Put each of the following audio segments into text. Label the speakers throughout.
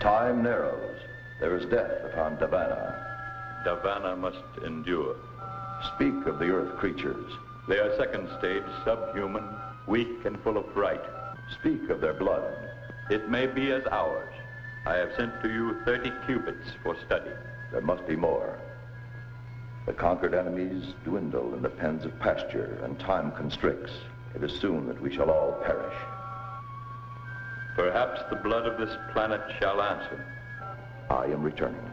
Speaker 1: Time narrows. There is death upon Davanna.
Speaker 2: Davanna must endure.
Speaker 1: Speak of the earth creatures.
Speaker 2: They are second stage, subhuman, weak and full of fright.
Speaker 1: Speak of their blood.
Speaker 2: It may be as ours. I have sent to you 30 cubits for study.
Speaker 1: There must be more. The conquered enemies dwindle in the pens of pasture, and time constricts. It is soon that we shall all perish.
Speaker 2: Perhaps the blood of this planet shall answer.
Speaker 1: I am returning.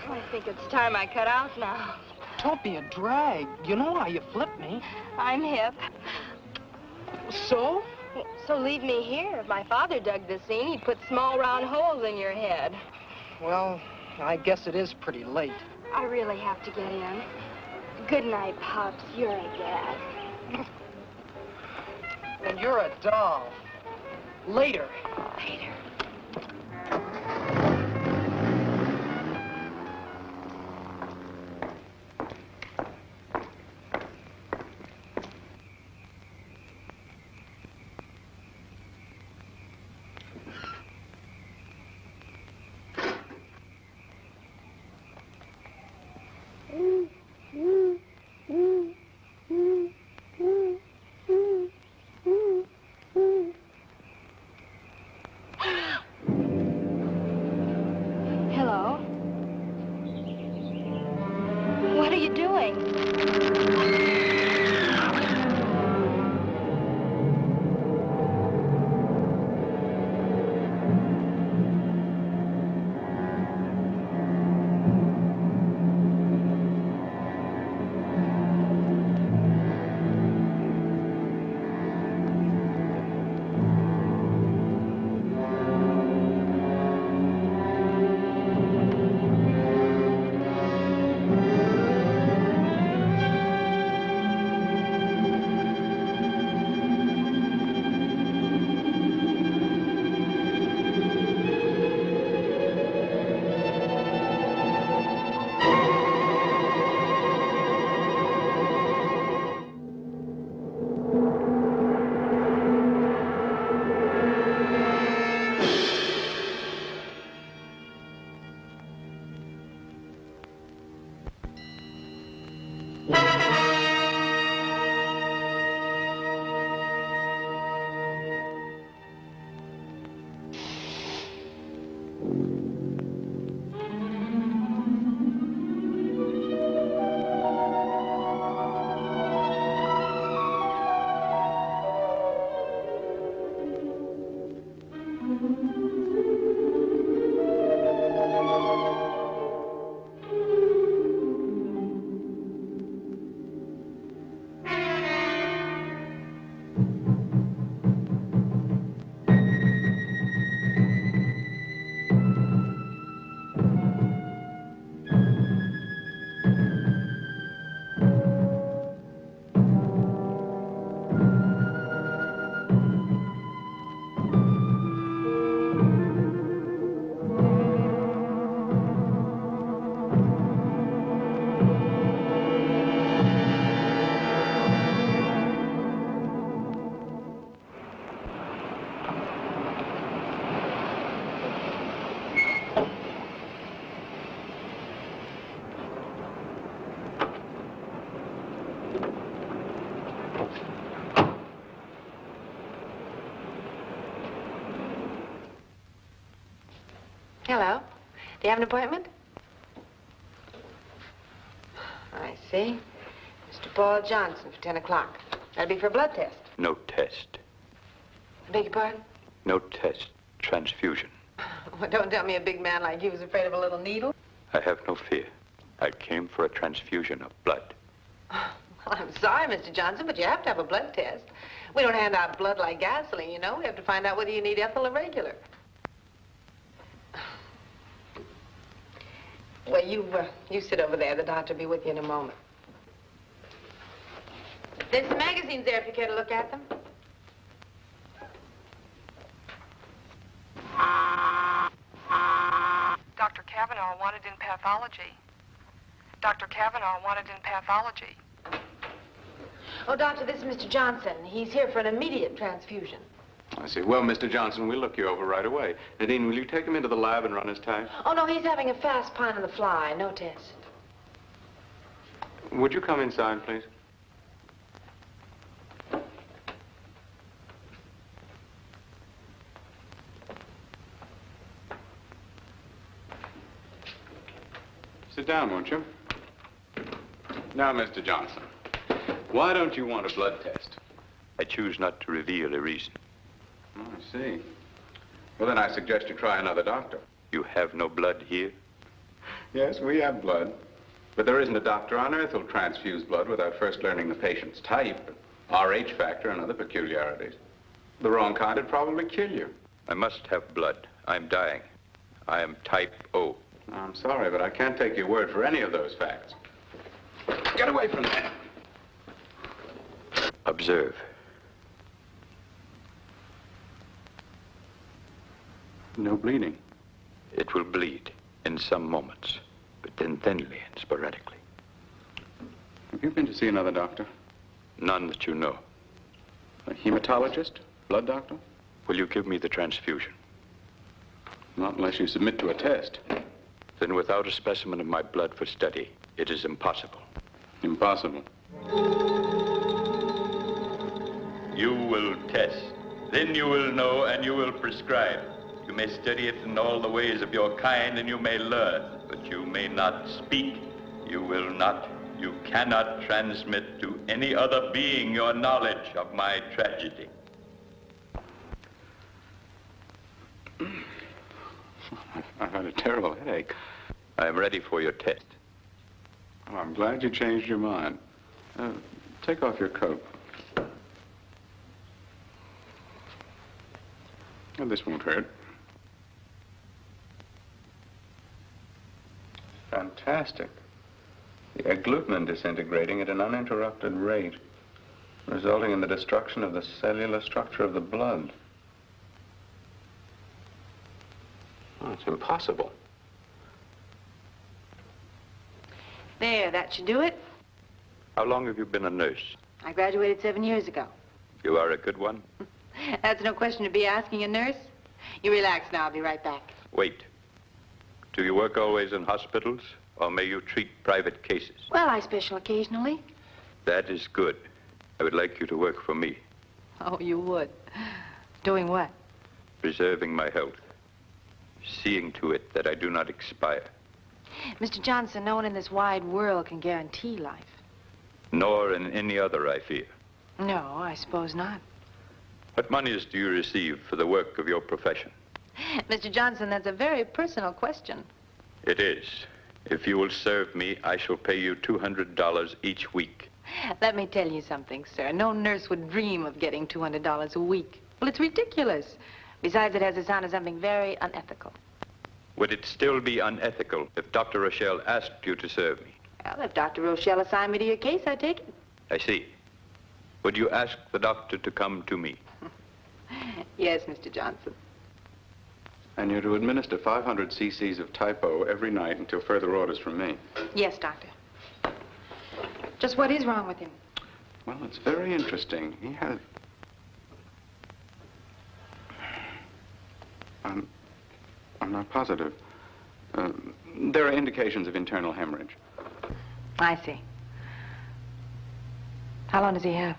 Speaker 3: I think it's time I cut out now.
Speaker 4: Don't be a drag. You know how you flip me.
Speaker 3: I'm hip.
Speaker 4: So?
Speaker 3: So leave me here. If my father dug this scene, he'd put small round holes in your head.
Speaker 4: Well, I guess it is pretty late.
Speaker 3: I really have to get in. Good night, Pops. You're a dad.
Speaker 4: And you're a doll. Later.
Speaker 3: Later.
Speaker 5: Hello. Do you have an appointment? I see. Mr. Paul Johnson for 10 o'clock. That'll be for a blood test.
Speaker 2: No test.
Speaker 5: I beg your pardon?
Speaker 2: No test. Transfusion.
Speaker 5: Well, don't tell me a big man like you was afraid of a little needle.
Speaker 2: I have no fear. I came for a transfusion of blood.
Speaker 5: Well, I'm sorry, Mr. Johnson, but you have to have a blood test. We don't hand out blood like gasoline, you know. We have to find out whether you need ethyl or regular. Well, you sit over there. The doctor will be with you in a moment. There's some magazines there if you care to look at them.
Speaker 6: Dr. Kavanaugh wanted in pathology. Dr. Kavanaugh wanted in pathology.
Speaker 5: Oh, doctor, this is Mr. Johnson. He's here for an immediate transfusion.
Speaker 7: I see. Well, Mr. Johnson, we'll look you over right away. Nadine, will you take him into the lab and run his tag?
Speaker 5: Oh, no, he's having a fast pint on the fly. No test.
Speaker 7: Would you come inside, please? Sit down, won't you? Now, Mr. Johnson, why don't you want a blood test?
Speaker 2: I choose not to reveal a reason.
Speaker 7: Oh, I see. Well, then I suggest you try another doctor.
Speaker 2: You have no blood here?
Speaker 7: Yes, we have blood. But there isn't a doctor on earth who'll transfuse blood without first learning the patient's type, RH factor, and other peculiarities. The wrong kind would probably kill you.
Speaker 2: I must have blood. I'm dying. I am type O.
Speaker 7: I'm sorry, but I can't take your word for any of those facts. Get away from that.
Speaker 2: Observe.
Speaker 7: No bleeding.
Speaker 2: It will bleed in some moments, but then thinly and sporadically.
Speaker 7: Have you been to see another doctor?
Speaker 2: None that you know.
Speaker 7: A hematologist? Blood doctor?
Speaker 2: Will you give me the transfusion?
Speaker 7: Not unless you submit to a test.
Speaker 2: Then without a specimen of my blood for study, it is impossible.
Speaker 7: Impossible.
Speaker 2: You will test. Then you will know and you will prescribe. You may study it in all the ways of your kind and you may learn, but you may not speak. You will not, you cannot transmit to any other being your knowledge of my tragedy.
Speaker 7: I've had a terrible headache.
Speaker 2: I am ready for your test.
Speaker 7: Oh, I'm glad you changed your mind. Take off your coat. Oh, this won't hurt. Fantastic. The agglutinin disintegrating at an uninterrupted rate, resulting in the destruction of the cellular structure of the blood. Oh, it's impossible.
Speaker 5: There, that should do it.
Speaker 2: How long have you been a nurse?
Speaker 5: I graduated 7 years ago.
Speaker 2: You are a good one?
Speaker 5: That's no question to be asking a nurse. You relax now. I'll be right back.
Speaker 2: Wait. Do you work always in hospitals, or may you treat private cases?
Speaker 5: Well, I special occasionally.
Speaker 2: That is good. I would like you to work for me.
Speaker 5: Oh, you would. Doing what?
Speaker 2: Preserving my health. Seeing to it that I do not expire.
Speaker 5: Mr. Johnson, no one in this wide world can guarantee life.
Speaker 2: Nor in any other, I fear.
Speaker 5: No, I suppose not.
Speaker 2: What monies do you receive for the work of your profession?
Speaker 5: Mr. Johnson, that's a very personal question.
Speaker 2: It is. If you will serve me, I shall pay you $200 each week.
Speaker 5: Let me tell you something, sir. No nurse would dream of getting $200 a week. Well, it's ridiculous. Besides, it has the sound of something very unethical.
Speaker 2: Would it still be unethical if Dr. Rochelle asked you to serve me?
Speaker 5: Well, if Dr. Rochelle assigned me to your case, I'd take it.
Speaker 2: I see. Would you ask the doctor to come to me?
Speaker 5: Yes, Mr. Johnson.
Speaker 7: And you're to administer 500 cc's of typo every night until further orders from me.
Speaker 5: Yes, Doctor. Just what is wrong with him?
Speaker 7: Well, it's very interesting. He has... I'm not positive. There are indications of internal hemorrhage.
Speaker 5: I see. How long does he have?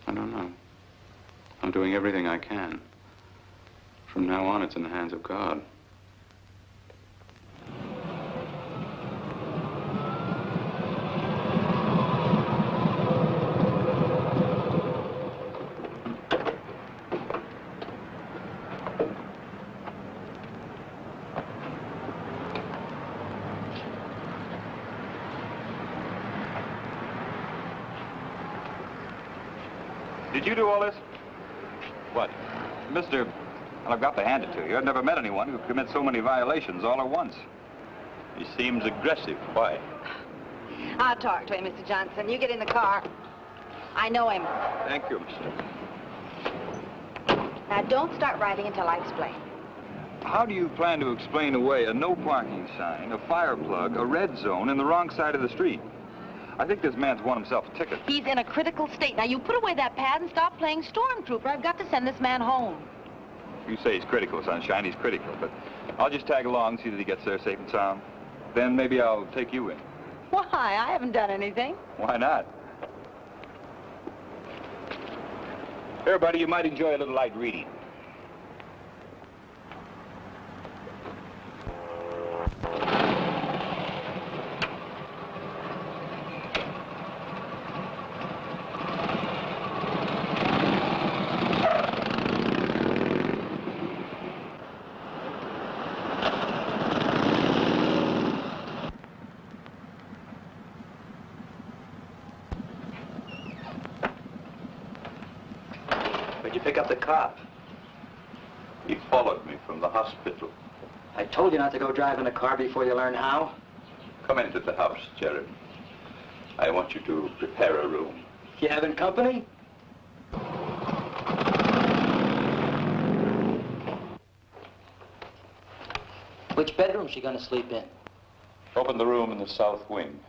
Speaker 7: I don't know. I'm doing everything I can. From now on, it's in the hands of God.
Speaker 8: Did you do all this? What? Mr. Well, I've got to hand it to you. I've never met anyone who commits so many violations all at once.
Speaker 2: He seems aggressive. Why?
Speaker 5: I'll talk to him, Mr. Johnson. You get in the car. I know him.
Speaker 8: Thank you, Mr.
Speaker 5: Now, don't start writing until I explain.
Speaker 8: How do you plan to explain away a no parking sign, a fire plug, a red zone, and the wrong side of the street? I think this man's won himself a ticket.
Speaker 5: He's in a critical state. Now, you put away that pad and stop playing stormtrooper. I've got to send this man home.
Speaker 8: You say he's critical, Sunshine. He's critical, but I'll just tag along, see that he gets there safe and sound. Then maybe I'll take you in.
Speaker 5: Why? I haven't done anything.
Speaker 8: Why not? Here, buddy, you might enjoy a little light reading.
Speaker 2: Pick up the cop. He followed me from the hospital.
Speaker 9: I told you not to go driving a car before you learn how.
Speaker 2: Come into the house, Jeremy. I want you to prepare a room.
Speaker 9: You having company? Which bedroom's she gonna sleep in?
Speaker 2: Open the room in the south wing.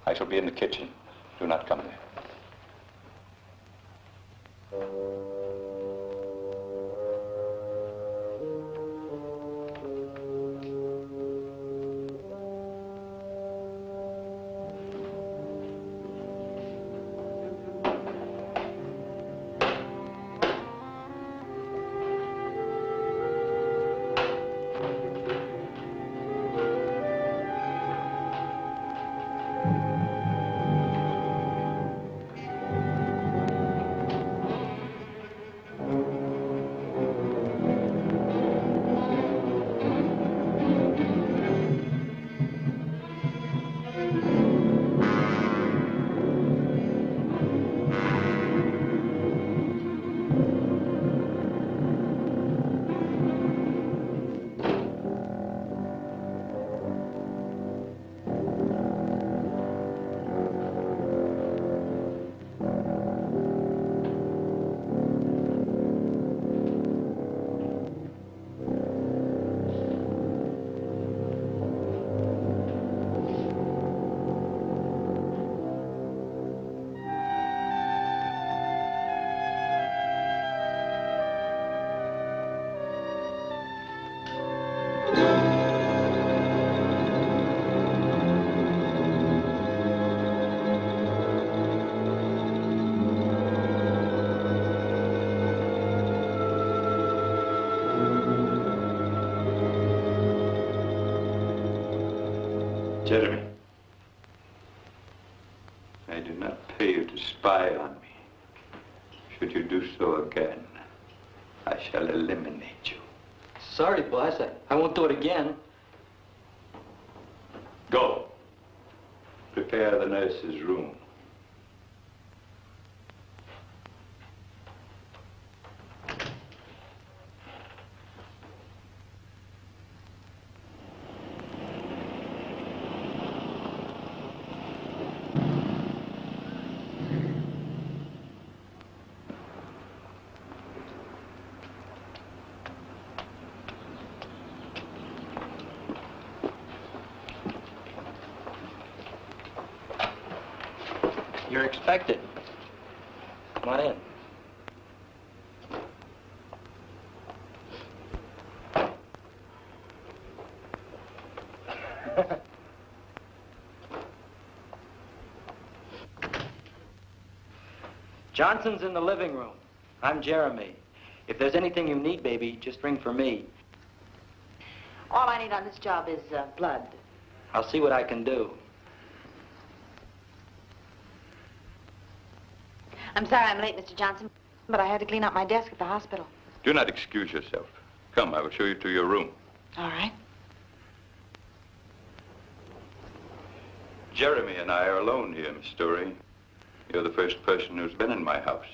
Speaker 2: I shall be in the kitchen. Do not come there. Jeremy, I do not pay you to spy on me. Should you do so again, I shall eliminate you.
Speaker 9: Sorry, boss. I won't do it again.
Speaker 2: Go. Prepare the nurse's room.
Speaker 9: You're expected. Come on in. Johnson's in the living room. I'm Jeremy. If there's anything you need, baby, just ring for me.
Speaker 5: All I need on this job is blood.
Speaker 9: I'll see what I can do.
Speaker 5: I'm sorry I'm late, Mr. Johnson, but I had to clean out my desk at the hospital.
Speaker 2: Do not excuse yourself. Come, I will show you to your room.
Speaker 5: All right.
Speaker 2: Jeremy and I are alone here, Miss Story. You're the first person who's been in my house.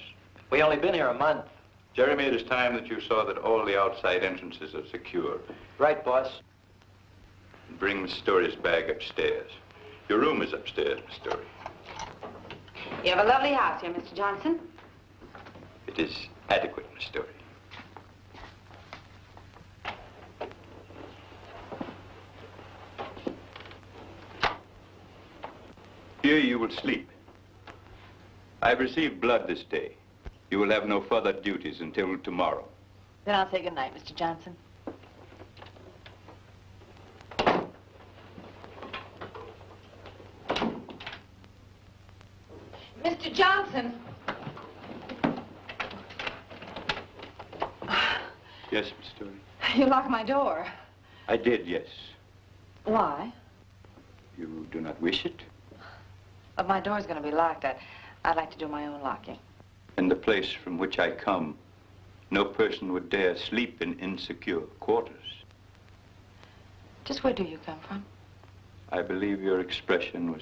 Speaker 9: We only been here a month.
Speaker 2: Jeremy, it is time that you saw that all the outside entrances are secure.
Speaker 9: Right, boss.
Speaker 2: Bring Miss Story's bag upstairs. Your room is upstairs, Miss Story.
Speaker 5: You have a lovely house here, Mr. Johnson.
Speaker 2: It is adequate, Miss Story. Here you will sleep. I have received blood this day. You will have no further duties until tomorrow.
Speaker 5: Then I'll say good night, Mr. Johnson. Mr. Johnson!
Speaker 2: Yes, Miss Story.
Speaker 5: You locked my door.
Speaker 2: I did, yes.
Speaker 5: Why?
Speaker 2: You do not wish it?
Speaker 5: But my door's going to be locked. I'd like to do my own locking.
Speaker 2: In the place from which I come, no person would dare sleep in insecure quarters.
Speaker 5: Just where do you come from?
Speaker 2: I believe your expression was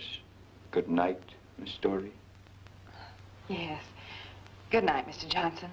Speaker 2: good night, Miss Story.
Speaker 5: Yes. Good night, Mr. Johnson.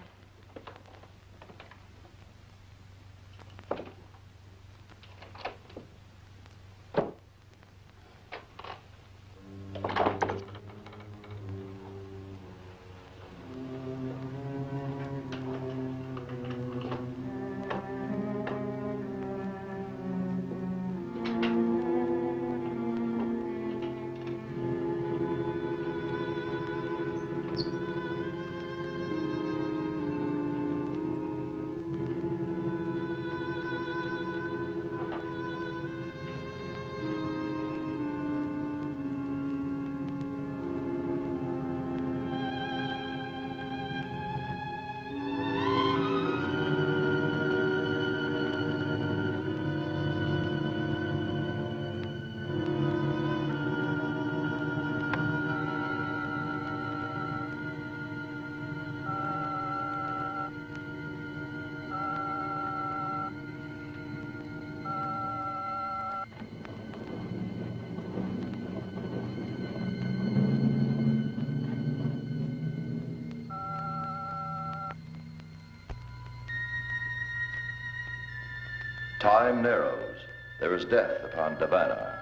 Speaker 1: Time narrows. There is death upon Davanna.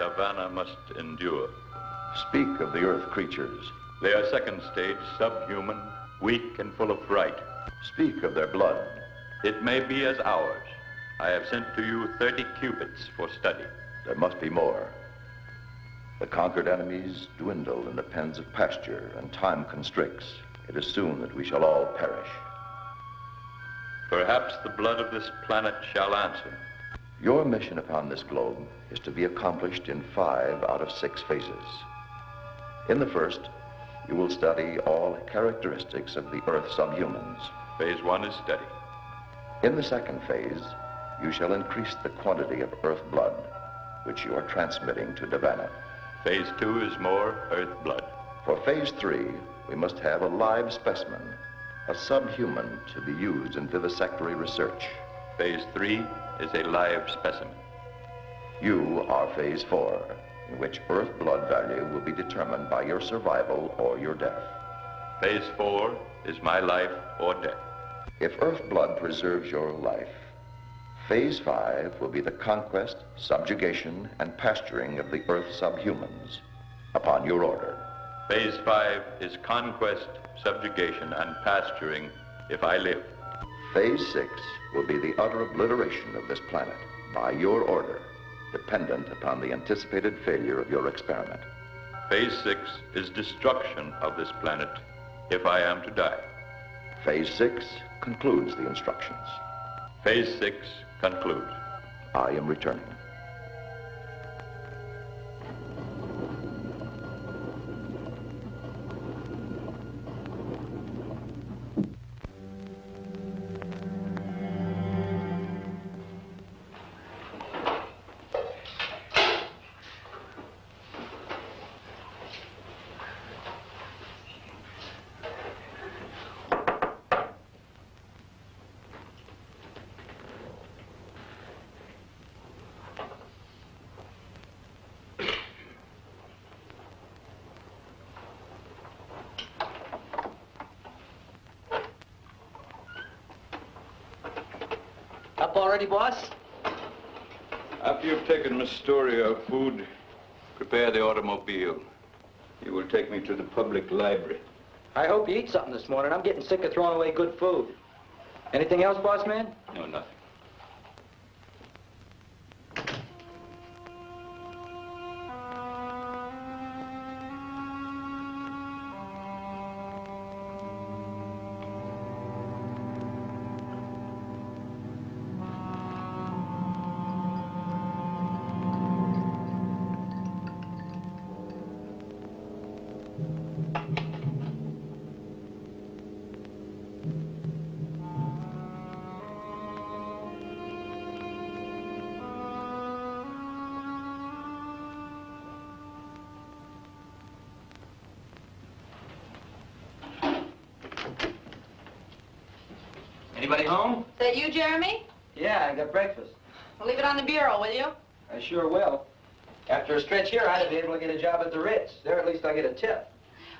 Speaker 2: Davanna must endure.
Speaker 1: Speak of the earth creatures.
Speaker 2: They are second stage, subhuman, weak and full of fright.
Speaker 1: Speak of their blood.
Speaker 2: It may be as ours. I have sent to you 30 cubits for study.
Speaker 1: There must be more. The conquered enemies dwindle in the pens of pasture, and time constricts. It is soon that we shall all perish.
Speaker 2: Perhaps the blood of this planet shall answer.
Speaker 1: Your mission upon this globe is to be accomplished in 5 out of 6 phases. In the first, you will study all characteristics of the Earth subhumans.
Speaker 2: Phase 1 is study.
Speaker 1: In the second phase, you shall increase the quantity of Earth blood, which you are transmitting to Davanna.
Speaker 2: Phase 2 is more Earth blood.
Speaker 1: For phase 3, we must have a live specimen, a subhuman to be used in vivisectory research.
Speaker 2: Phase 3 is a live specimen.
Speaker 1: You are phase 4, in which Earth blood value will be determined by your survival or your death.
Speaker 2: Phase 4 is my life or death.
Speaker 1: If Earth blood preserves your life, phase 5 will be the conquest, subjugation, and pasturing of the Earth subhumans upon your order.
Speaker 2: Phase 5 is conquest, subjugation, and pasturing if I live.
Speaker 1: Phase 6 will be the utter obliteration of this planet by your order, dependent upon the anticipated failure of your experiment.
Speaker 2: Phase 6 is destruction of this planet if I am to die.
Speaker 1: Phase 6 concludes the instructions.
Speaker 2: Phase 6 concludes.
Speaker 1: I am returning.
Speaker 9: already, boss?
Speaker 2: After you've taken Miss Story her food, prepare the automobile. You will take me to the public library.
Speaker 9: I hope you eat something this morning. I'm getting sick of throwing away good food. Anything else, boss man?
Speaker 2: No, nothing.
Speaker 9: Anybody home?
Speaker 5: Is that you, Jeremy?
Speaker 9: Yeah, I got breakfast.
Speaker 5: Well, leave it on the bureau, will you?
Speaker 9: I sure will. After a stretch here, I'd be able to get a job at the Ritz. There, at least I get a tip.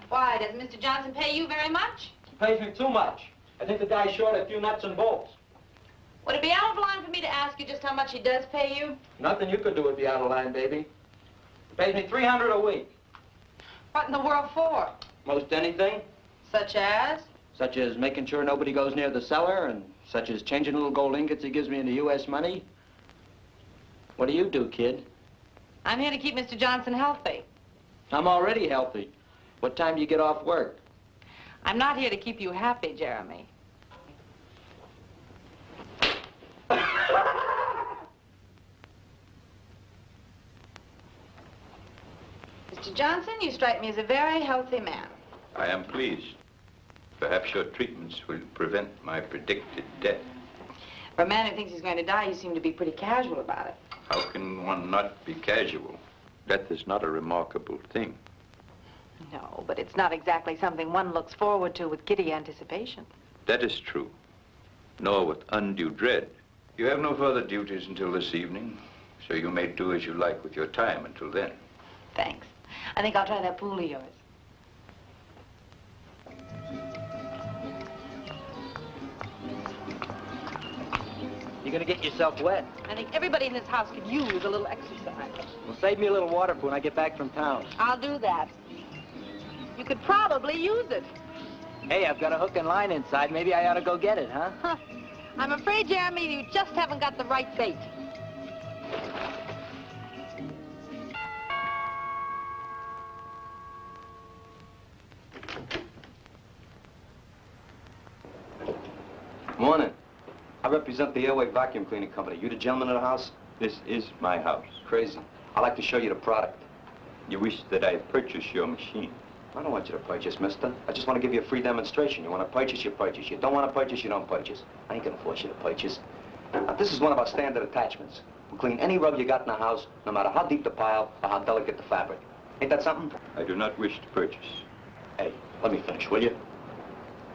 Speaker 5: Why, does Mr. Johnson pay you very much?
Speaker 9: He pays me too much. I think the guy's short a few nuts and bolts.
Speaker 5: Would it be out of line for me to ask you just how much he does pay you?
Speaker 9: Nothing you could do would be out of line, baby. He pays me $300 a week.
Speaker 5: What in the world for?
Speaker 9: Most anything.
Speaker 5: Such as?
Speaker 9: Such as making sure nobody goes near the cellar, and such as changing little gold ingots he gives me into U.S. money. What do you do, kid?
Speaker 5: I'm here to keep Mr. Johnson healthy.
Speaker 9: I'm already healthy. What time do you get off work?
Speaker 5: I'm not here to keep you happy, Jeremy. Mr. Johnson, you strike me as a very healthy man.
Speaker 2: I am pleased. Perhaps your treatments will prevent my predicted death.
Speaker 5: For a man who thinks he's going to die, you seem to be pretty casual about it.
Speaker 2: How can one not be casual? Death is not a remarkable thing.
Speaker 5: No, but it's not exactly something one looks forward to with giddy anticipation.
Speaker 2: That is true, nor with undue dread. You have no further duties until this evening, so you may do as you like with your time until then.
Speaker 5: Thanks. I think I'll try that pool of yours.
Speaker 9: You're gonna get yourself wet.
Speaker 5: I think everybody in this house could use a little exercise.
Speaker 9: Well, save me a little water for when I get back from town.
Speaker 5: I'll do that. You could probably use it.
Speaker 9: Hey, I've got a hook and line inside. Maybe I ought to go get it, huh?
Speaker 5: Huh. I'm afraid, Jeremy, you just haven't got the right bait.
Speaker 10: Morning. I represent the Airway Vacuum Cleaning Company. You the gentleman of the house?
Speaker 2: This is my house.
Speaker 10: Crazy. I'd like to show you the product.
Speaker 2: You wish that I purchase your machine.
Speaker 10: I don't want you to purchase, mister. I just want to give you a free demonstration. You want to purchase, you purchase. You don't want to purchase, you don't purchase. I ain't gonna force you to purchase. Now, this is one of our standard attachments. We'll clean any rug you got in the house, no matter how deep the pile or how delicate the fabric. Ain't that something?
Speaker 2: I do not wish to purchase.
Speaker 10: Hey, let me finish, will you?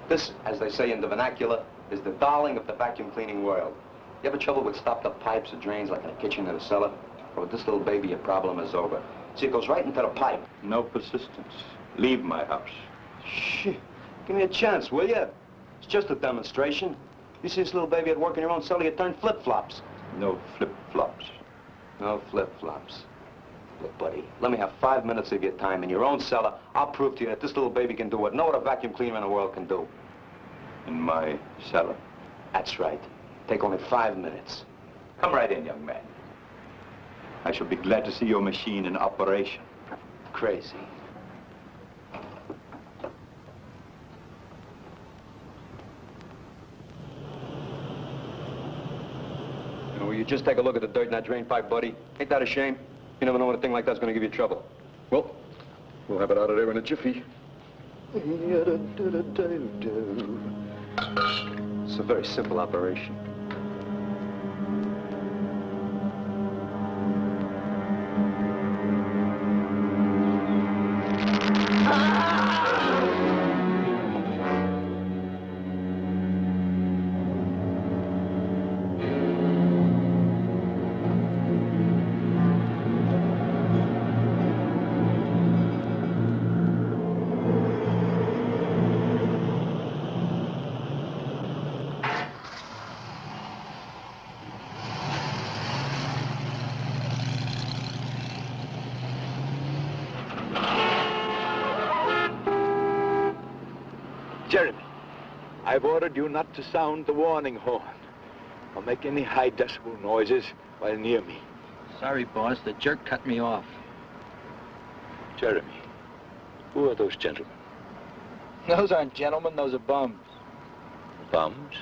Speaker 10: This, as they say in the vernacular, is the darling of the vacuum cleaning world. You ever trouble with stopped up pipes or drains like in a kitchen or a cellar? Or with this little baby, your problem is over. See, it goes right into the pipe.
Speaker 2: No persistence. Leave my house.
Speaker 10: Shit. Give me a chance, will you? It's just a demonstration. You see this little baby at work in your own cellar, you turn flip-flops.
Speaker 2: No flip-flops.
Speaker 10: No flip-flops. Look, buddy, let me have 5 minutes of your time in your own cellar. I'll prove to you that this little baby can do what no other vacuum cleaner in the world can do.
Speaker 2: In my cellar?
Speaker 10: That's right. Take only 5 minutes.
Speaker 2: Come right in, young man. I shall be glad to see your machine in operation.
Speaker 10: Crazy. Will you just take a look at the dirt in that drain pipe, buddy? Ain't that a shame? You never know when a thing like that's gonna give you trouble. Well, we'll have it out of there in a jiffy. It's a very simple operation.
Speaker 11: Jeremy, I've ordered you not to sound the warning horn or make any high decibel noises while near me.
Speaker 9: Sorry, boss. The jerk cut me off.
Speaker 11: Jeremy, who are those gentlemen?
Speaker 9: Those aren't gentlemen. Those are bums.
Speaker 11: Bums?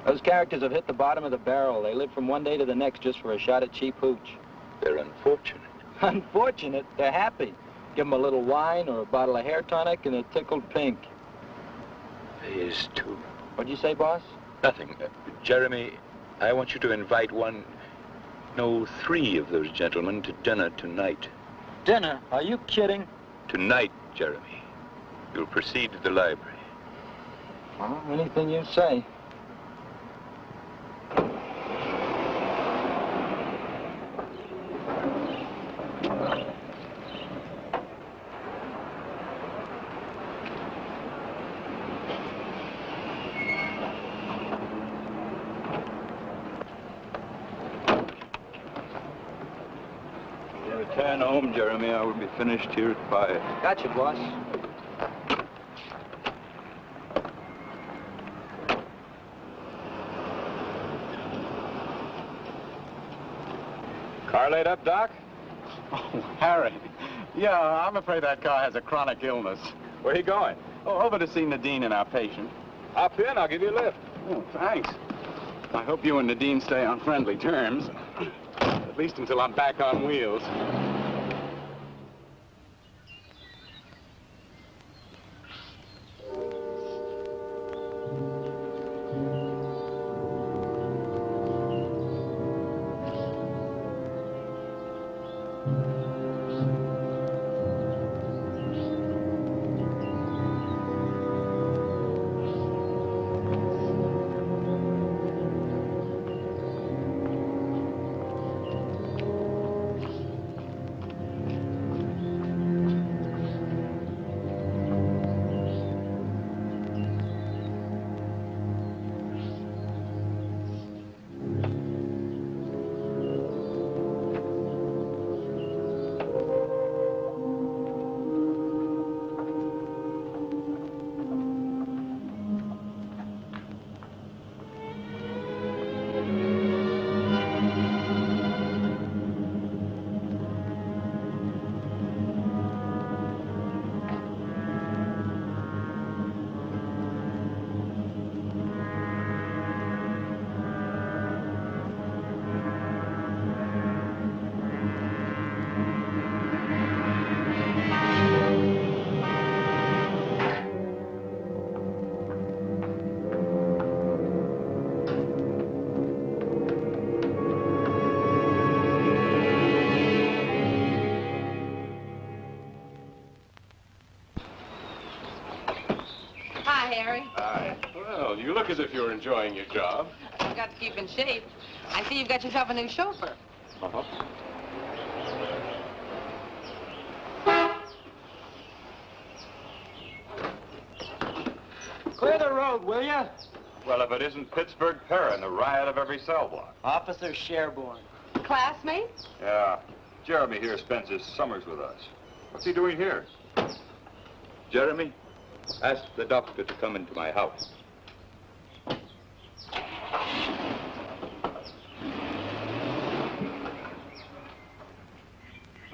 Speaker 9: Those characters have hit the bottom of the barrel. They live from one day to the next just for a shot at cheap hooch.
Speaker 11: They're unfortunate.
Speaker 9: Unfortunate? They're happy. Give them a little wine or a bottle of hair tonic and they're tickled pink.
Speaker 11: There is, too.
Speaker 9: What'd you say, boss?
Speaker 11: Nothing. Jeremy, I want you to invite three of those gentlemen to dinner tonight.
Speaker 9: Dinner? Are you kidding?
Speaker 11: Tonight, Jeremy. You'll proceed to the library.
Speaker 9: Well, anything you say.
Speaker 11: Return home, Jeremy. I will be finished here at 5.
Speaker 9: Gotcha, boss.
Speaker 8: Car laid up, Doc?
Speaker 7: Oh, Harry. Yeah, I'm afraid that car has a chronic illness.
Speaker 8: Where are you going?
Speaker 7: Oh, over to see Nadine and our patient.
Speaker 8: Hop in, I'll give you a lift.
Speaker 7: Oh, thanks. I hope you and Nadine stay on friendly terms. At least until I'm back on wheels.
Speaker 2: You look as if you're enjoying your job.
Speaker 5: You've got to keep in shape. I see you've got yourself a new chauffeur.
Speaker 2: Uh-huh.
Speaker 9: Clear the road, will you?
Speaker 8: Well, if it isn't Pittsburgh Para and the riot of every cell block.
Speaker 9: Officer Sherborne.
Speaker 5: Classmates?
Speaker 8: Yeah. Jeremy here spends his summers with us. What's he doing here?
Speaker 11: Jeremy, ask the doctor to come into my house.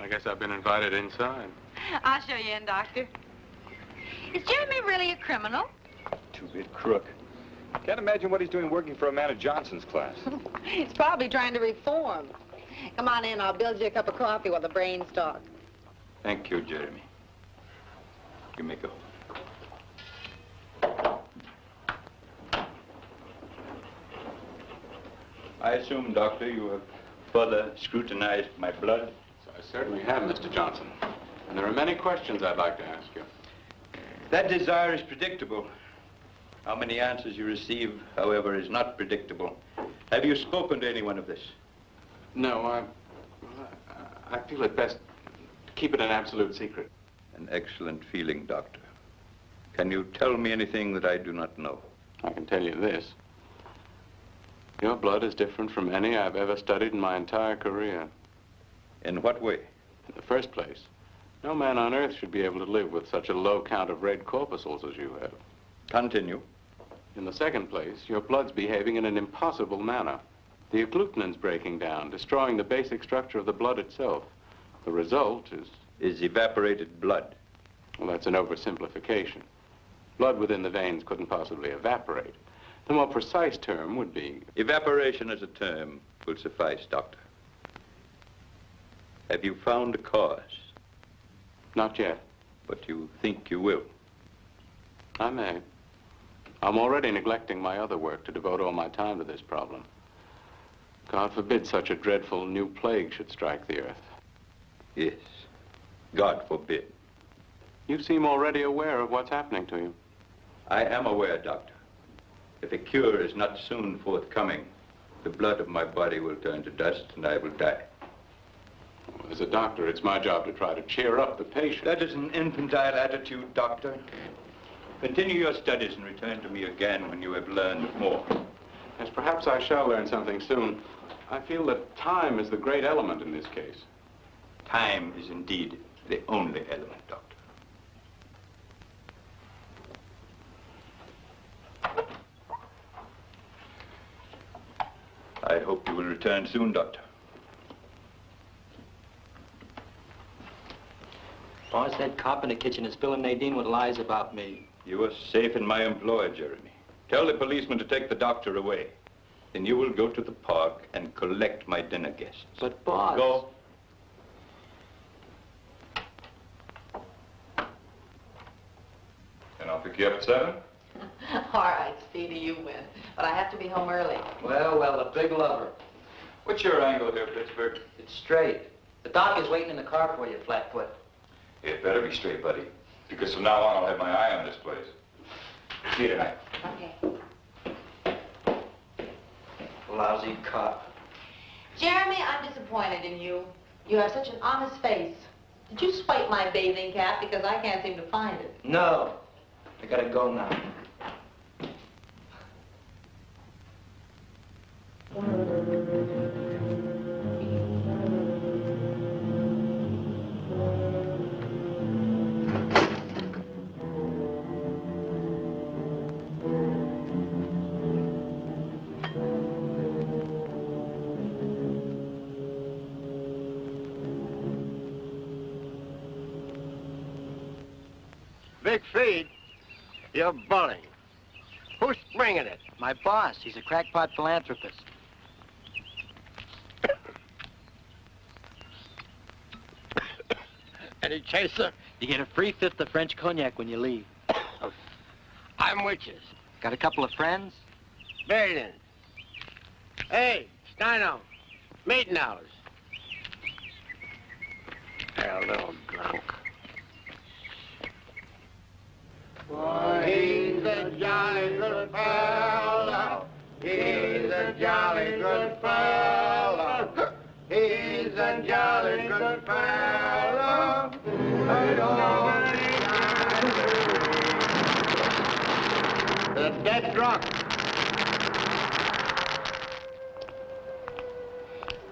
Speaker 7: I guess I've been invited inside.
Speaker 5: I'll show you in, Doctor. Is Jeremy really a criminal?
Speaker 8: Two-bit crook. Can't imagine what he's doing working for a man of Johnson's class.
Speaker 5: He's probably trying to reform. Come on in, I'll build you a cup of coffee while the brains talk.
Speaker 11: Thank you, Jeremy. You may go. I assume, Doctor, you have further scrutinized my blood?
Speaker 7: I certainly have, Mr. Johnson. And there are many questions I'd like to ask you.
Speaker 11: That desire is predictable. How many answers you receive, however, is not predictable. Have you spoken to anyone of this?
Speaker 7: No, I feel it best to keep it an absolute secret.
Speaker 11: An excellent feeling, Doctor. Can you tell me anything that I do not know?
Speaker 7: I can tell you this. Your blood is different from any I've ever studied in my entire career.
Speaker 11: In what way?
Speaker 7: In the first place, no man on earth should be able to live with such a low count of red corpuscles as you have.
Speaker 2: Continue.
Speaker 7: In the second place, your blood's behaving in an impossible manner. The agglutinins breaking down, destroying the basic structure of the blood itself. The result
Speaker 2: is evaporated blood.
Speaker 7: Well, that's an oversimplification. Blood within the veins couldn't possibly evaporate. The more precise term would be...
Speaker 2: Evaporation as a term will suffice, Doctor. Have you found a cause?
Speaker 7: Not yet.
Speaker 2: But you think you will?
Speaker 7: I may. I'm already neglecting my other work to devote all my time to this problem. God forbid such a dreadful new plague should strike the earth.
Speaker 2: Yes. God forbid.
Speaker 7: You seem already aware of what's happening to you.
Speaker 2: I am aware, Doctor. If a cure is not soon forthcoming, the blood of my body will turn to dust and I will die.
Speaker 7: Well, as a doctor, it's my job to try to cheer up the patient.
Speaker 2: That is an infantile attitude, Doctor. Continue your studies and return to me again when you have learned more.
Speaker 7: Yes, perhaps I shall learn something soon. I feel that time is the great element in this case.
Speaker 2: Time is indeed the only element, Doctor. I hope you will return soon, Doctor.
Speaker 9: Boss, that cop in the kitchen is filling Nadine with lies about me.
Speaker 2: You are safe in my employ, Jeremy. Tell the policeman to take the doctor away. Then you will go to the park and collect my dinner guests.
Speaker 9: But, boss...
Speaker 2: Go.
Speaker 8: And I'll pick you up at 7?
Speaker 5: All right, Speedy, you win. But I have to be home early.
Speaker 9: Well, the big lover.
Speaker 8: What's your angle here, Pittsburgh?
Speaker 9: It's straight. The doc is waiting in the car for you, Flatfoot.
Speaker 8: It better be straight, buddy. Because from now on, I'll have my eye on this place. See you tonight.
Speaker 5: Okay.
Speaker 9: Lousy cop.
Speaker 5: Jeremy, I'm disappointed in you. You have such an honest face. Did you swipe my bathing cap? Because I can't seem to find it.
Speaker 9: No. I gotta go now.
Speaker 12: Big feed? You're bullying. Who's bringing it?
Speaker 9: My boss. He's a crackpot philanthropist.
Speaker 12: Any chaser?
Speaker 9: You get a free fifth of French cognac when you leave.
Speaker 12: I'm with you.
Speaker 9: Got a couple of friends?
Speaker 12: Very then. Hey, Steino, meeting hours. They're a little drunk. For he's a jolly good fellow. He's a jolly good fellow. He's a jolly good fellow. They're dead drunk.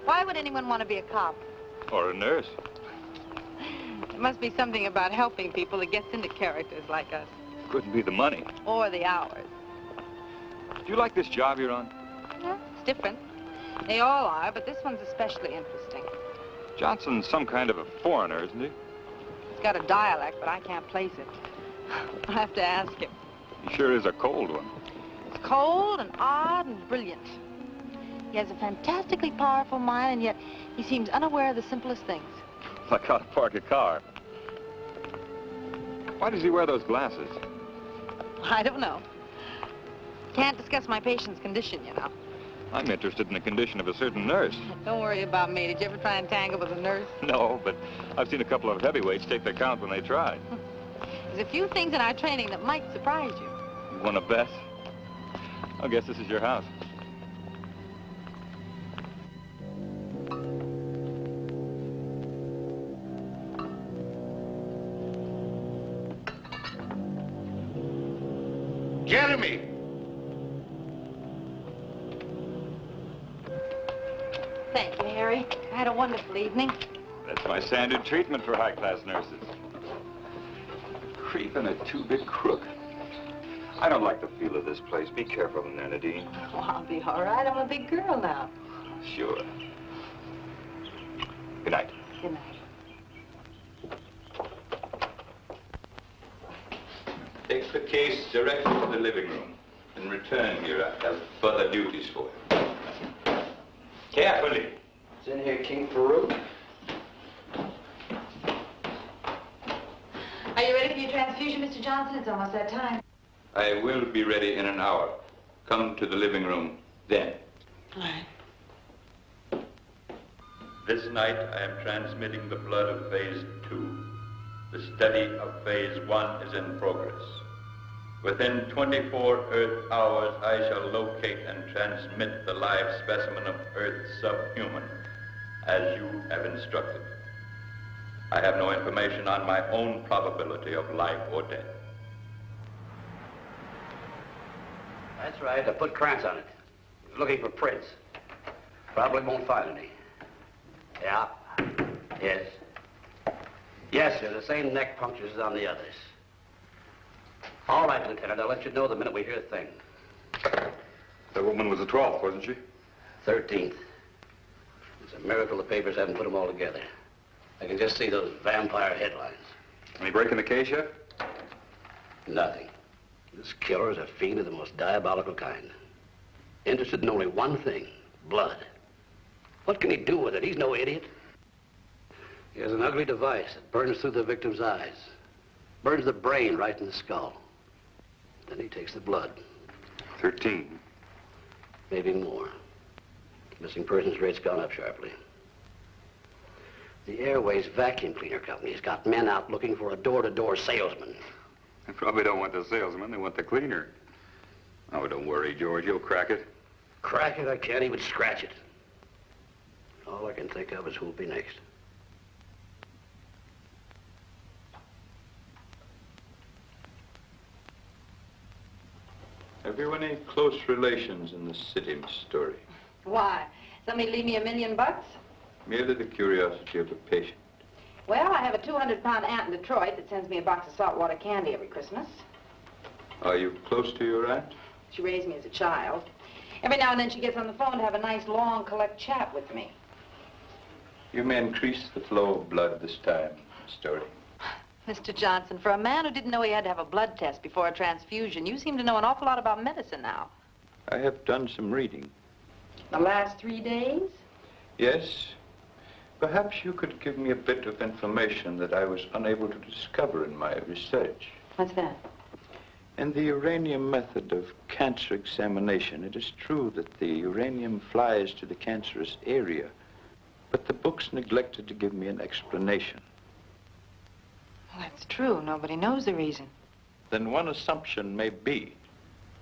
Speaker 5: Why would anyone want to be a cop?
Speaker 8: Or a nurse.
Speaker 5: There must be something about helping people that gets into characters like us.
Speaker 8: Couldn't be the money.
Speaker 5: Or the hours.
Speaker 8: Do you like this job you're on?
Speaker 5: Yeah, it's different. They all are, but this one's especially interesting.
Speaker 8: Johnson's some kind of a foreigner, isn't he?
Speaker 5: He's got a dialect, but I can't place it. I'll have to ask him.
Speaker 8: He sure is a cold one.
Speaker 5: It's cold and odd and brilliant. He has a fantastically powerful mind, and yet he seems unaware of the simplest things.
Speaker 8: Like how to park a car. Why does he wear those glasses?
Speaker 5: I don't know. Can't discuss my patient's condition, you know.
Speaker 8: I'm interested in the condition of a certain nurse.
Speaker 5: Don't worry about me. Did you ever try and tangle with a nurse?
Speaker 8: No, but I've seen a couple of heavyweights take their count when they tried.
Speaker 5: There's a few things in our training that might surprise you.
Speaker 8: You want to bet? I guess this is your house.
Speaker 12: Jeremy!
Speaker 5: Thank you, Harry. I had a wonderful evening.
Speaker 8: That's my standard treatment for high-class nurses. Creep and a two-bit crook. I don't like the feel of this place. Be careful in there, Nadine.
Speaker 5: Oh, I'll be all right. I'm a big girl now.
Speaker 8: Sure. Good night.
Speaker 5: Good night.
Speaker 2: Take the case directly to the living room and return here. I have further duties for you. Carefully.
Speaker 9: It's in here, King Farouk.
Speaker 5: Are you ready for your transfusion, Mr. Johnson? It's almost that time.
Speaker 2: I will be ready in an hour. Come to the living room then.
Speaker 5: All right.
Speaker 2: This night, I am transmitting the blood of phase 2. The study of phase 1 is in progress. Within 24 Earth hours, I shall locate and transmit the live specimen of Earth subhuman, as you have instructed. I have no information on my own probability of life or death.
Speaker 13: That's right. I put crayons on it. Looking for prints. Probably won't find any. Yeah. Yes. Yes, sir. The same neck punctures as on the others. All right, Lieutenant. I'll let you know the minute we hear a thing.
Speaker 8: That woman was the 12th, wasn't she?
Speaker 13: 13th. It's a miracle the papers haven't put them all together. I can just see those vampire headlines.
Speaker 8: Any break in the case yet?
Speaker 13: Nothing. This killer is a fiend of the most diabolical kind. Interested in only one thing, blood. What can he do with it? He's no idiot. He has an ugly device that burns through the victim's eyes. Burns the brain right in the skull. Then he takes the blood.
Speaker 8: 13.
Speaker 13: Maybe more. Missing persons rate's gone up sharply. The Airways Vacuum Cleaner Company's got men out looking for a door-to-door salesman.
Speaker 8: They probably don't want the salesman, they want the cleaner. Oh, don't worry, George, you'll crack it.
Speaker 13: Crack it? I can't even scratch it. All I can think of is who'll be next.
Speaker 2: Have you any close relations in the city, Miss Story?
Speaker 5: Why? Somebody leave me $1 million?
Speaker 2: Merely the curiosity of a patient.
Speaker 5: Well, I have a 200-pound aunt in Detroit that sends me a box of saltwater candy every Christmas.
Speaker 2: Are you close to your aunt?
Speaker 5: She raised me as a child. Every now and then she gets on the phone to have a nice, long, collect chat with me.
Speaker 2: You may increase the flow of blood this time, Miss Story.
Speaker 5: Mr. Johnson, for a man who didn't know he had to have a blood test before a transfusion, you seem to know an awful lot about medicine now.
Speaker 2: I have done some reading.
Speaker 5: The last 3 days?
Speaker 2: Yes. Perhaps you could give me a bit of information that I was unable to discover in my research.
Speaker 5: What's that?
Speaker 2: In the uranium method of cancer examination, it is true that the uranium flies to the cancerous area, but the books neglected to give me an explanation.
Speaker 5: Well, that's true. Nobody knows the reason.
Speaker 2: Then one assumption may be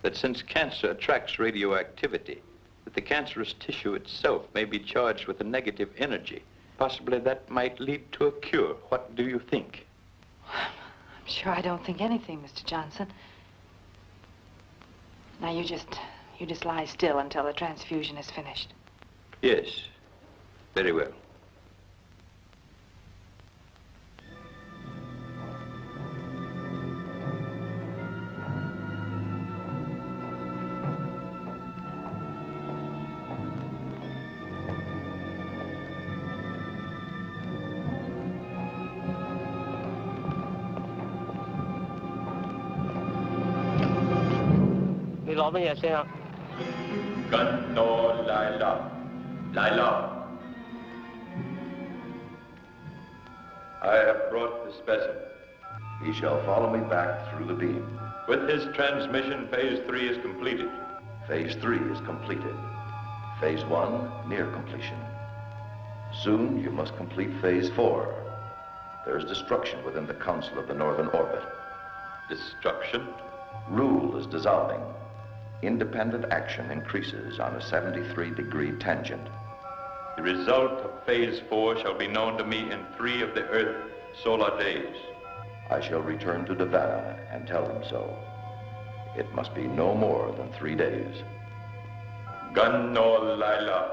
Speaker 2: that since cancer attracts radioactivity, that the cancerous tissue itself may be charged with a negative energy. Possibly that might lead to a cure. What do you think?
Speaker 5: I'm sure I don't think anything, Mr. Johnson. Now, you just lie still until the transfusion is finished.
Speaker 2: Yes. Very well. Ganto Laila. Laila. I have brought the specimen.
Speaker 1: He shall follow me back through the beam.
Speaker 2: With his transmission, phase 3 is completed.
Speaker 1: Phase 3 is completed. Phase 1 near completion. Soon you must complete phase 4. There is destruction within the Council of the Northern Orbit.
Speaker 2: Destruction?
Speaker 1: Rule is dissolving. Independent action increases on a 73-degree tangent.
Speaker 2: The result of phase 4 shall be known to me in 3 of the Earth solar days.
Speaker 1: I shall return to Davanna and tell him so. It must be no more than 3 days.
Speaker 2: Ganno Laila.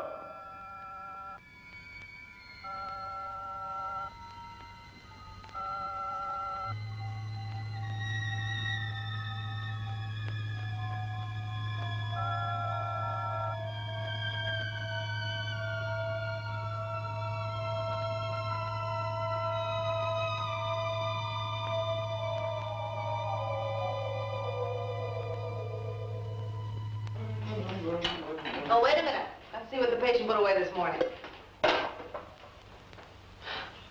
Speaker 5: Oh, wait a minute. Let's see what the patient put away this morning.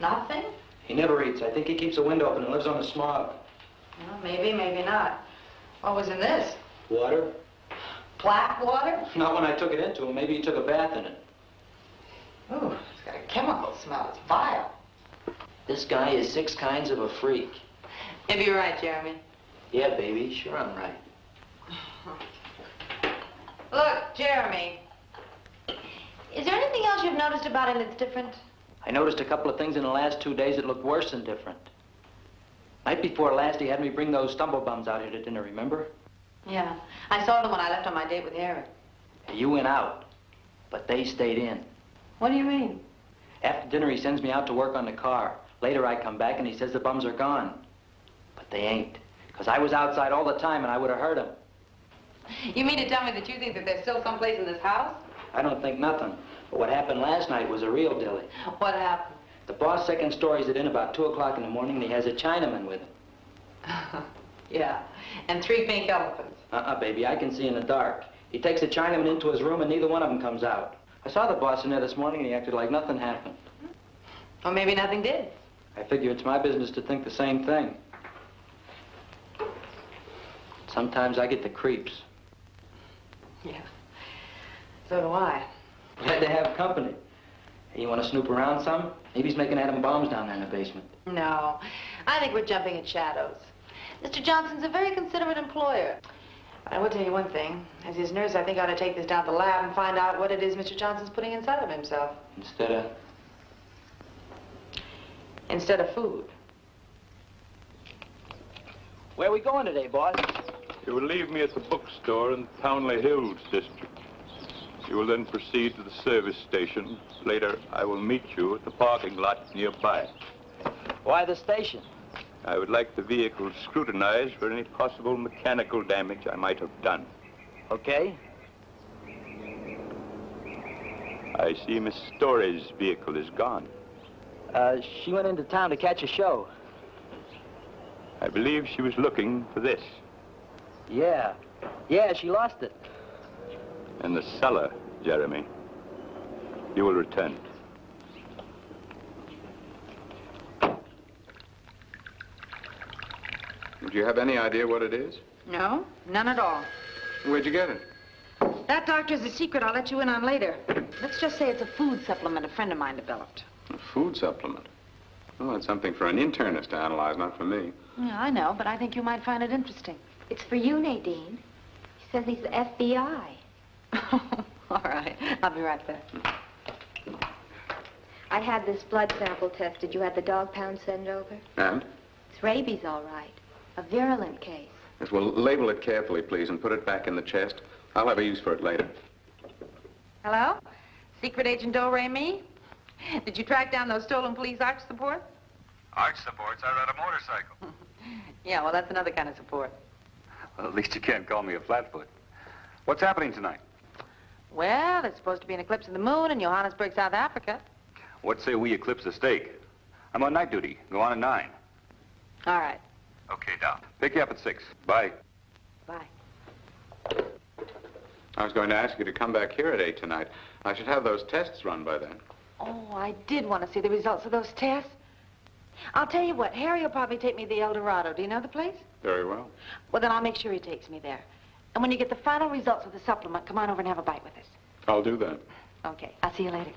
Speaker 5: Nothing?
Speaker 9: He never eats. I think he keeps a window open and lives on the smog.
Speaker 5: Well, maybe, maybe not. What was in this?
Speaker 9: Water?
Speaker 5: Black water?
Speaker 9: Not when I took it into him. Maybe he took a bath in it.
Speaker 5: Ooh, it's got a chemical smell. It's vile.
Speaker 9: This guy is 6 kinds of a freak.
Speaker 5: Maybe you're right, Jeremy.
Speaker 9: Yeah, baby. Sure I'm right.
Speaker 5: Look, Jeremy. Is there anything else you've noticed about him that's different?
Speaker 9: I noticed a couple of things in the last 2 days that looked worse than different. Night before last, he had me bring those stumblebums out here to dinner, remember?
Speaker 5: Yeah. I saw them when I left on my date with Harry.
Speaker 9: You went out, but they stayed in.
Speaker 5: What do you mean?
Speaker 9: After dinner, he sends me out to work on the car. Later, I come back and he says the bums are gone. But they ain't, because I was outside all the time and I would have heard them.
Speaker 5: You mean to tell me that you think that there's still someplace in this house?
Speaker 9: I don't think nothing. But what happened last night was a real dilly.
Speaker 5: What happened?
Speaker 9: The boss second stories it in about 2 o'clock in the morning and he has a Chinaman with him.
Speaker 5: Yeah, and 3 pink elephants.
Speaker 9: Baby, I can see in the dark. He takes a Chinaman into his room and neither one of them comes out. I saw the boss in there this morning and he acted like nothing happened.
Speaker 5: Or maybe nothing did.
Speaker 9: I figure it's my business to think the same thing. Sometimes I get the creeps.
Speaker 5: Yeah, so do I.
Speaker 9: Glad to have company. Hey, you want to snoop around some? Maybe he's making atom bombs down there in the basement.
Speaker 5: No, I think we're jumping at shadows. Mr. Johnson's a very considerate employer. I will tell you one thing. As his nurse, I think I ought to take this down to the lab and find out what it is Mr. Johnson's putting inside of himself. Instead of food.
Speaker 9: Where are we going today, boss?
Speaker 2: You will leave me at the bookstore in Townley Hills district. You will then proceed to the service station. Later, I will meet you at the parking lot nearby.
Speaker 9: Why the station?
Speaker 2: I would like the vehicle scrutinized for any possible mechanical damage I might have done.
Speaker 9: Okay.
Speaker 2: I see Miss Story's vehicle is gone.
Speaker 9: She went into town to catch a show.
Speaker 2: I believe she was looking for this.
Speaker 9: Yeah. Yeah, she lost it.
Speaker 2: In the cellar, Jeremy. You will return it.
Speaker 7: Do you have any idea what it is?
Speaker 5: No, none at all.
Speaker 7: Where'd you get it?
Speaker 5: That doctor's a secret I'll let you in on later. Let's just say it's a food supplement a friend of mine developed.
Speaker 7: A food supplement? Well, that's something for an internist to analyze, not for me.
Speaker 5: Yeah, I know, but I think you might find it interesting.
Speaker 3: It's for you, Nadine. He says he's the FBI.
Speaker 5: All right, I'll be right back.
Speaker 3: I had this blood sample tested. You had the dog pound sent over?
Speaker 7: And?
Speaker 3: It's rabies, all right. A virulent case.
Speaker 7: Yes, well, label it carefully, please, and put it back in the chest. I'll have a use for it later.
Speaker 5: Hello? Secret Agent Do-Re-Mi? Did you track down those stolen police arch supports?
Speaker 8: Arch supports? I ride a motorcycle.
Speaker 5: Yeah, well, that's another kind of support.
Speaker 8: Well, at least you can't call me a flatfoot. What's happening tonight?
Speaker 5: Well, there's supposed to be an eclipse of the moon in Johannesburg, South Africa.
Speaker 8: What say we eclipse the stake? I'm on night duty. Go on at 9.
Speaker 5: All right.
Speaker 8: Okay, Doc. Pick you up at 6. Bye.
Speaker 5: Bye.
Speaker 7: I was going to ask you to come back here at 8 tonight. I should have those tests run by then.
Speaker 5: Oh, I did want to see the results of those tests. I'll tell you what, Harry will probably take me to the El Dorado. Do you know the place?
Speaker 7: Very well.
Speaker 5: Well, then I'll make sure he takes me there. And when you get the final results of the supplement, come on over and have a bite with us.
Speaker 7: I'll do that.
Speaker 5: Okay, I'll see you later.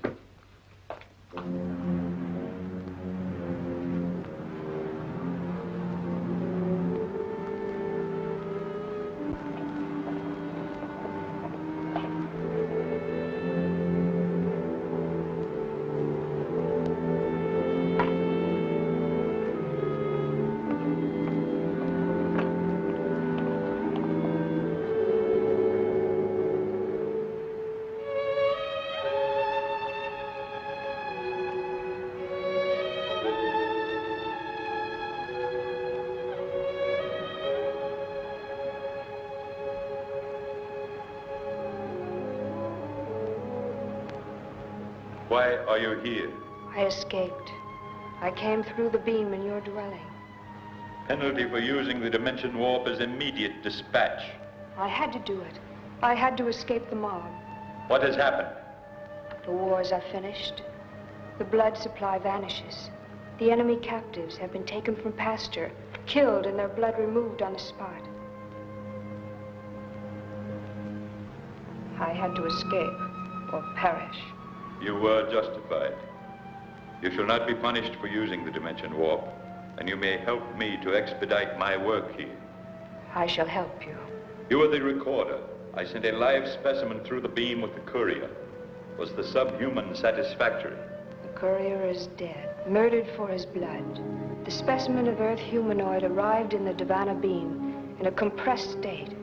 Speaker 2: Why are you here?
Speaker 3: I escaped. I came through the beam in your dwelling.
Speaker 2: Penalty for using the dimension warp is immediate dispatch.
Speaker 3: I had to do it. I had to escape the mob.
Speaker 2: What has happened?
Speaker 3: The wars are finished. The blood supply vanishes. The enemy captives have been taken from pasture, killed, and their blood removed on the spot. I had to escape or perish.
Speaker 2: You were justified. You shall not be punished for using the dimension warp, and you may help me to expedite my work here.
Speaker 3: I shall help you.
Speaker 2: You are the recorder. I sent a live specimen through the beam with the courier. Was the subhuman satisfactory?
Speaker 3: The courier is dead, murdered for his blood. The specimen of Earth humanoid arrived in the Davanna beam in a compressed state.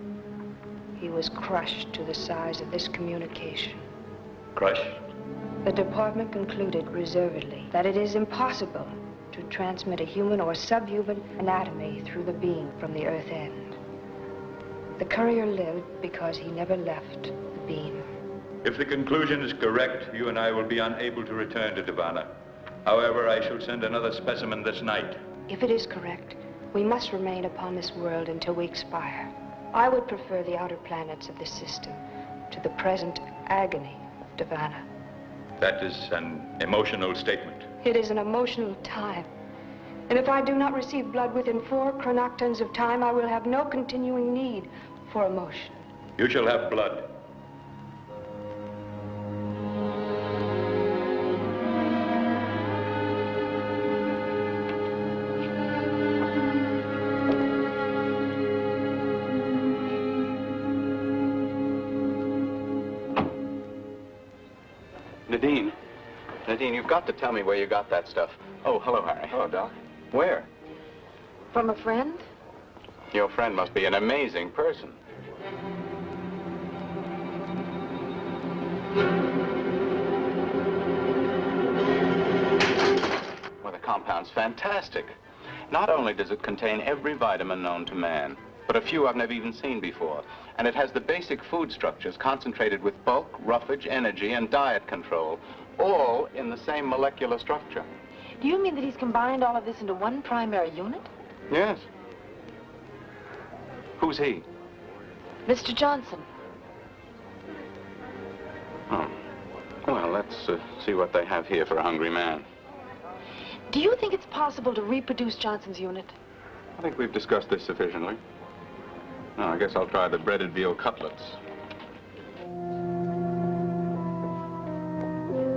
Speaker 3: He was crushed to the size of this communication.
Speaker 2: Crushed?
Speaker 3: The department concluded reservedly that it is impossible to transmit a human or subhuman anatomy through the beam from the Earth end. The courier lived because he never left the beam.
Speaker 2: If the conclusion is correct, you and I will be unable to return to Davanna. However, I shall send another specimen this night.
Speaker 3: If it is correct, we must remain upon this world until we expire. I would prefer the outer planets of this system to the present agony of Davanna.
Speaker 2: That is an emotional statement.
Speaker 3: It is an emotional time. And if I do not receive blood within 4 chronoctons of time, I will have no continuing need for emotion.
Speaker 2: You shall have blood.
Speaker 7: Nadine, you've got to tell me where you got that stuff. Oh, hello, Harry.
Speaker 10: Hello, Doc.
Speaker 7: Where?
Speaker 5: From a friend?
Speaker 7: Your friend must be an amazing person. Well, the compound's fantastic. Not only does it contain every vitamin known to man, but a few I've never even seen before. And it has the basic food structures concentrated with bulk, roughage, energy, and diet control, all in the same molecular structure.
Speaker 5: Do you mean that he's combined all of this into one primary unit?
Speaker 7: Yes. Who's he?
Speaker 5: Mr. Johnson.
Speaker 7: Oh. Well, let's see what they have here for a hungry man.
Speaker 5: Do you think it's possible to reproduce Johnson's unit?
Speaker 7: I think we've discussed this sufficiently. Now, I guess I'll try the breaded veal cutlets.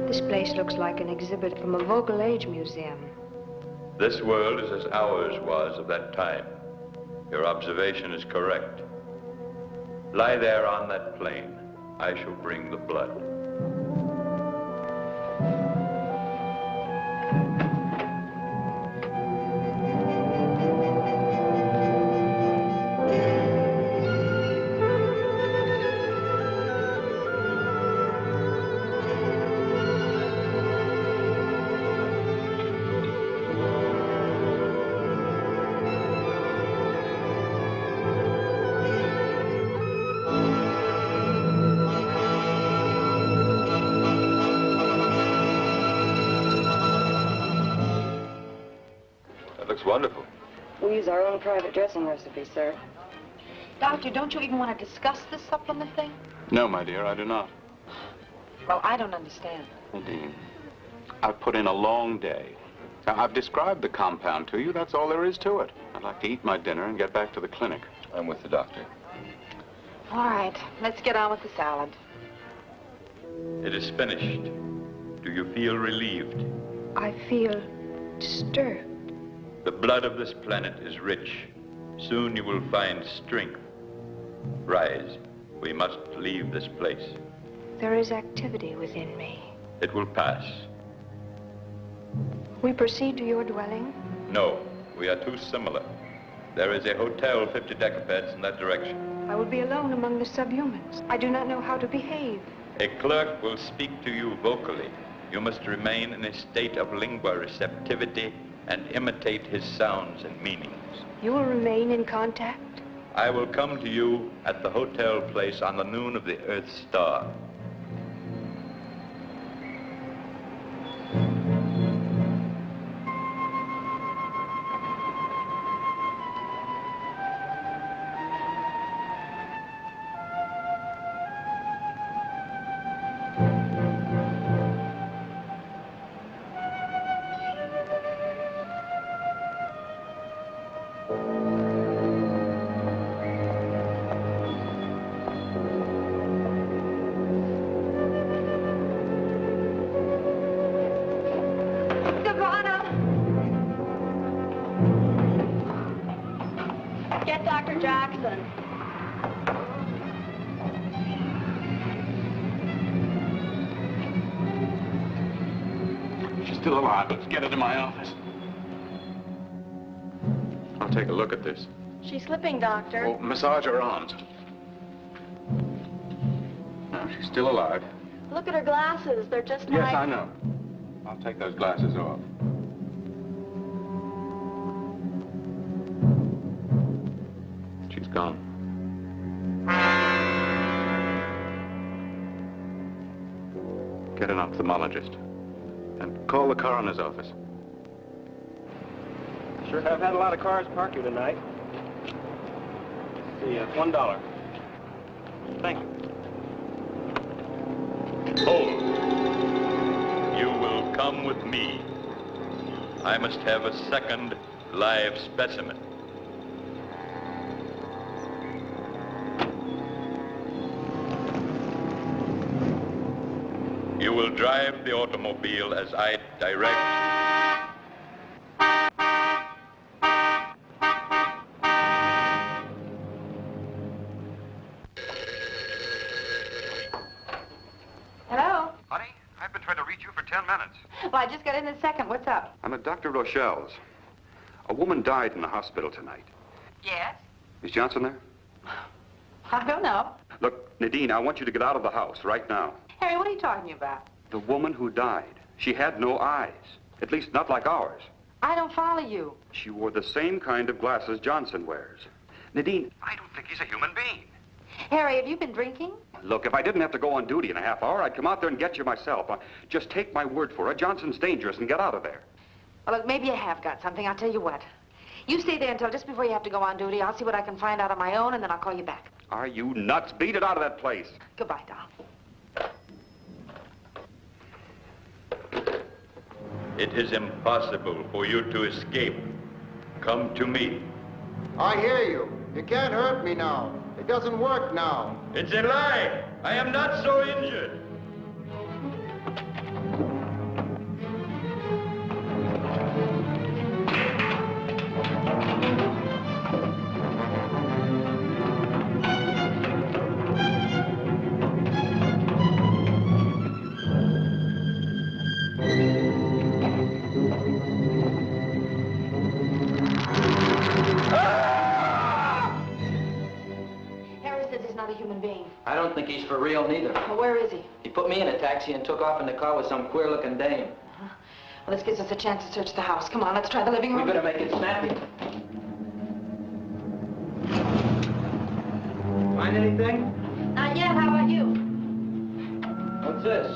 Speaker 3: This place looks like an exhibit from a Vocal Age museum.
Speaker 2: This world is as ours was of that time. Your observation is correct. Lie there on that plain. I shall bring the blood. Wonderful.
Speaker 14: We use our own private dressing recipe, sir.
Speaker 5: Doctor, don't you even want to discuss this supplement thing?
Speaker 7: No, my dear, I do not.
Speaker 5: Well, I don't understand.
Speaker 7: Nadine, I've put in a long day. Now, I've described the compound to you. That's all there is to it. I'd like to eat my dinner and get back to the clinic.
Speaker 1: I'm with the doctor.
Speaker 5: All right, let's get on with the salad.
Speaker 2: It is finished. Do you feel relieved?
Speaker 3: I feel disturbed.
Speaker 2: The blood of this planet is rich. Soon you will find strength. Rise. We must leave this place.
Speaker 3: There is activity within me.
Speaker 2: It will pass.
Speaker 3: We proceed to your dwelling?
Speaker 2: No, we are too similar. There is a hotel 50 decapeds in that direction.
Speaker 3: I will be alone among the subhumans. I do not know how to behave.
Speaker 2: A clerk will speak to you vocally. You must remain in a state of lingua receptivity and imitate his sounds and meanings.
Speaker 3: You will remain in contact?
Speaker 2: I will come to you at the hotel place on the noon of the Earth star.
Speaker 14: Get Dr. Jackson.
Speaker 7: She's still alive. Let's get her to my office. I'll take a look at this.
Speaker 14: She's slipping, Doctor.
Speaker 7: Oh, massage her arms. No, she's still alive.
Speaker 14: Look at her glasses. They're just
Speaker 7: Yes,
Speaker 14: like...
Speaker 7: I know. I'll take those glasses off. She's gone. Get an ophthalmologist. And call the coroner's office.
Speaker 12: Sure have had a lot of cars park here tonight. See, $1. Thank you.
Speaker 2: Hold. You will come with me. I must have a second live specimen. You will drive the automobile as I direct.
Speaker 5: Hello?
Speaker 7: Honey, I've been trying to reach you for 10 minutes.
Speaker 5: Well, I just got in a second. What's up?
Speaker 7: I'm at Dr. Rochelle's. A woman died in the hospital tonight.
Speaker 5: Yes?
Speaker 7: Is Johnson there?
Speaker 5: I don't know.
Speaker 7: Look, Nadine, I want you to get out of the house right now.
Speaker 5: Harry, what are you talking about?
Speaker 7: The woman who died, she had no eyes. At least not like ours.
Speaker 5: I don't follow you.
Speaker 7: She wore the same kind of glasses Johnson wears. Nadine, I don't think he's a human being.
Speaker 5: Harry, have you been drinking?
Speaker 7: Look, if I didn't have to go on duty in a half hour, I'd come out there and get you myself. Just take my word for it. Johnson's dangerous and get out of there.
Speaker 5: Well, look, maybe I have got something. I'll tell you what. You stay there until just before you have to go on duty. I'll see what I can find out on my own, and then I'll call you back.
Speaker 7: Are you nuts? Beat it out of that place.
Speaker 5: Goodbye, doll.
Speaker 2: It is impossible for you to escape. Come to me.
Speaker 15: I hear you. You can't hurt me now. It doesn't work now.
Speaker 2: It's a lie. I am not so injured.
Speaker 9: I don't think he's for real, neither.
Speaker 5: Well, where is he?
Speaker 9: He put me in a taxi and took off in the car with some queer-looking dame.
Speaker 5: Well, this gives us a chance to search the house. Come on, let's try the living room.
Speaker 9: We better make it snappy. Find anything?
Speaker 5: Not yet. How about you?
Speaker 9: What's this?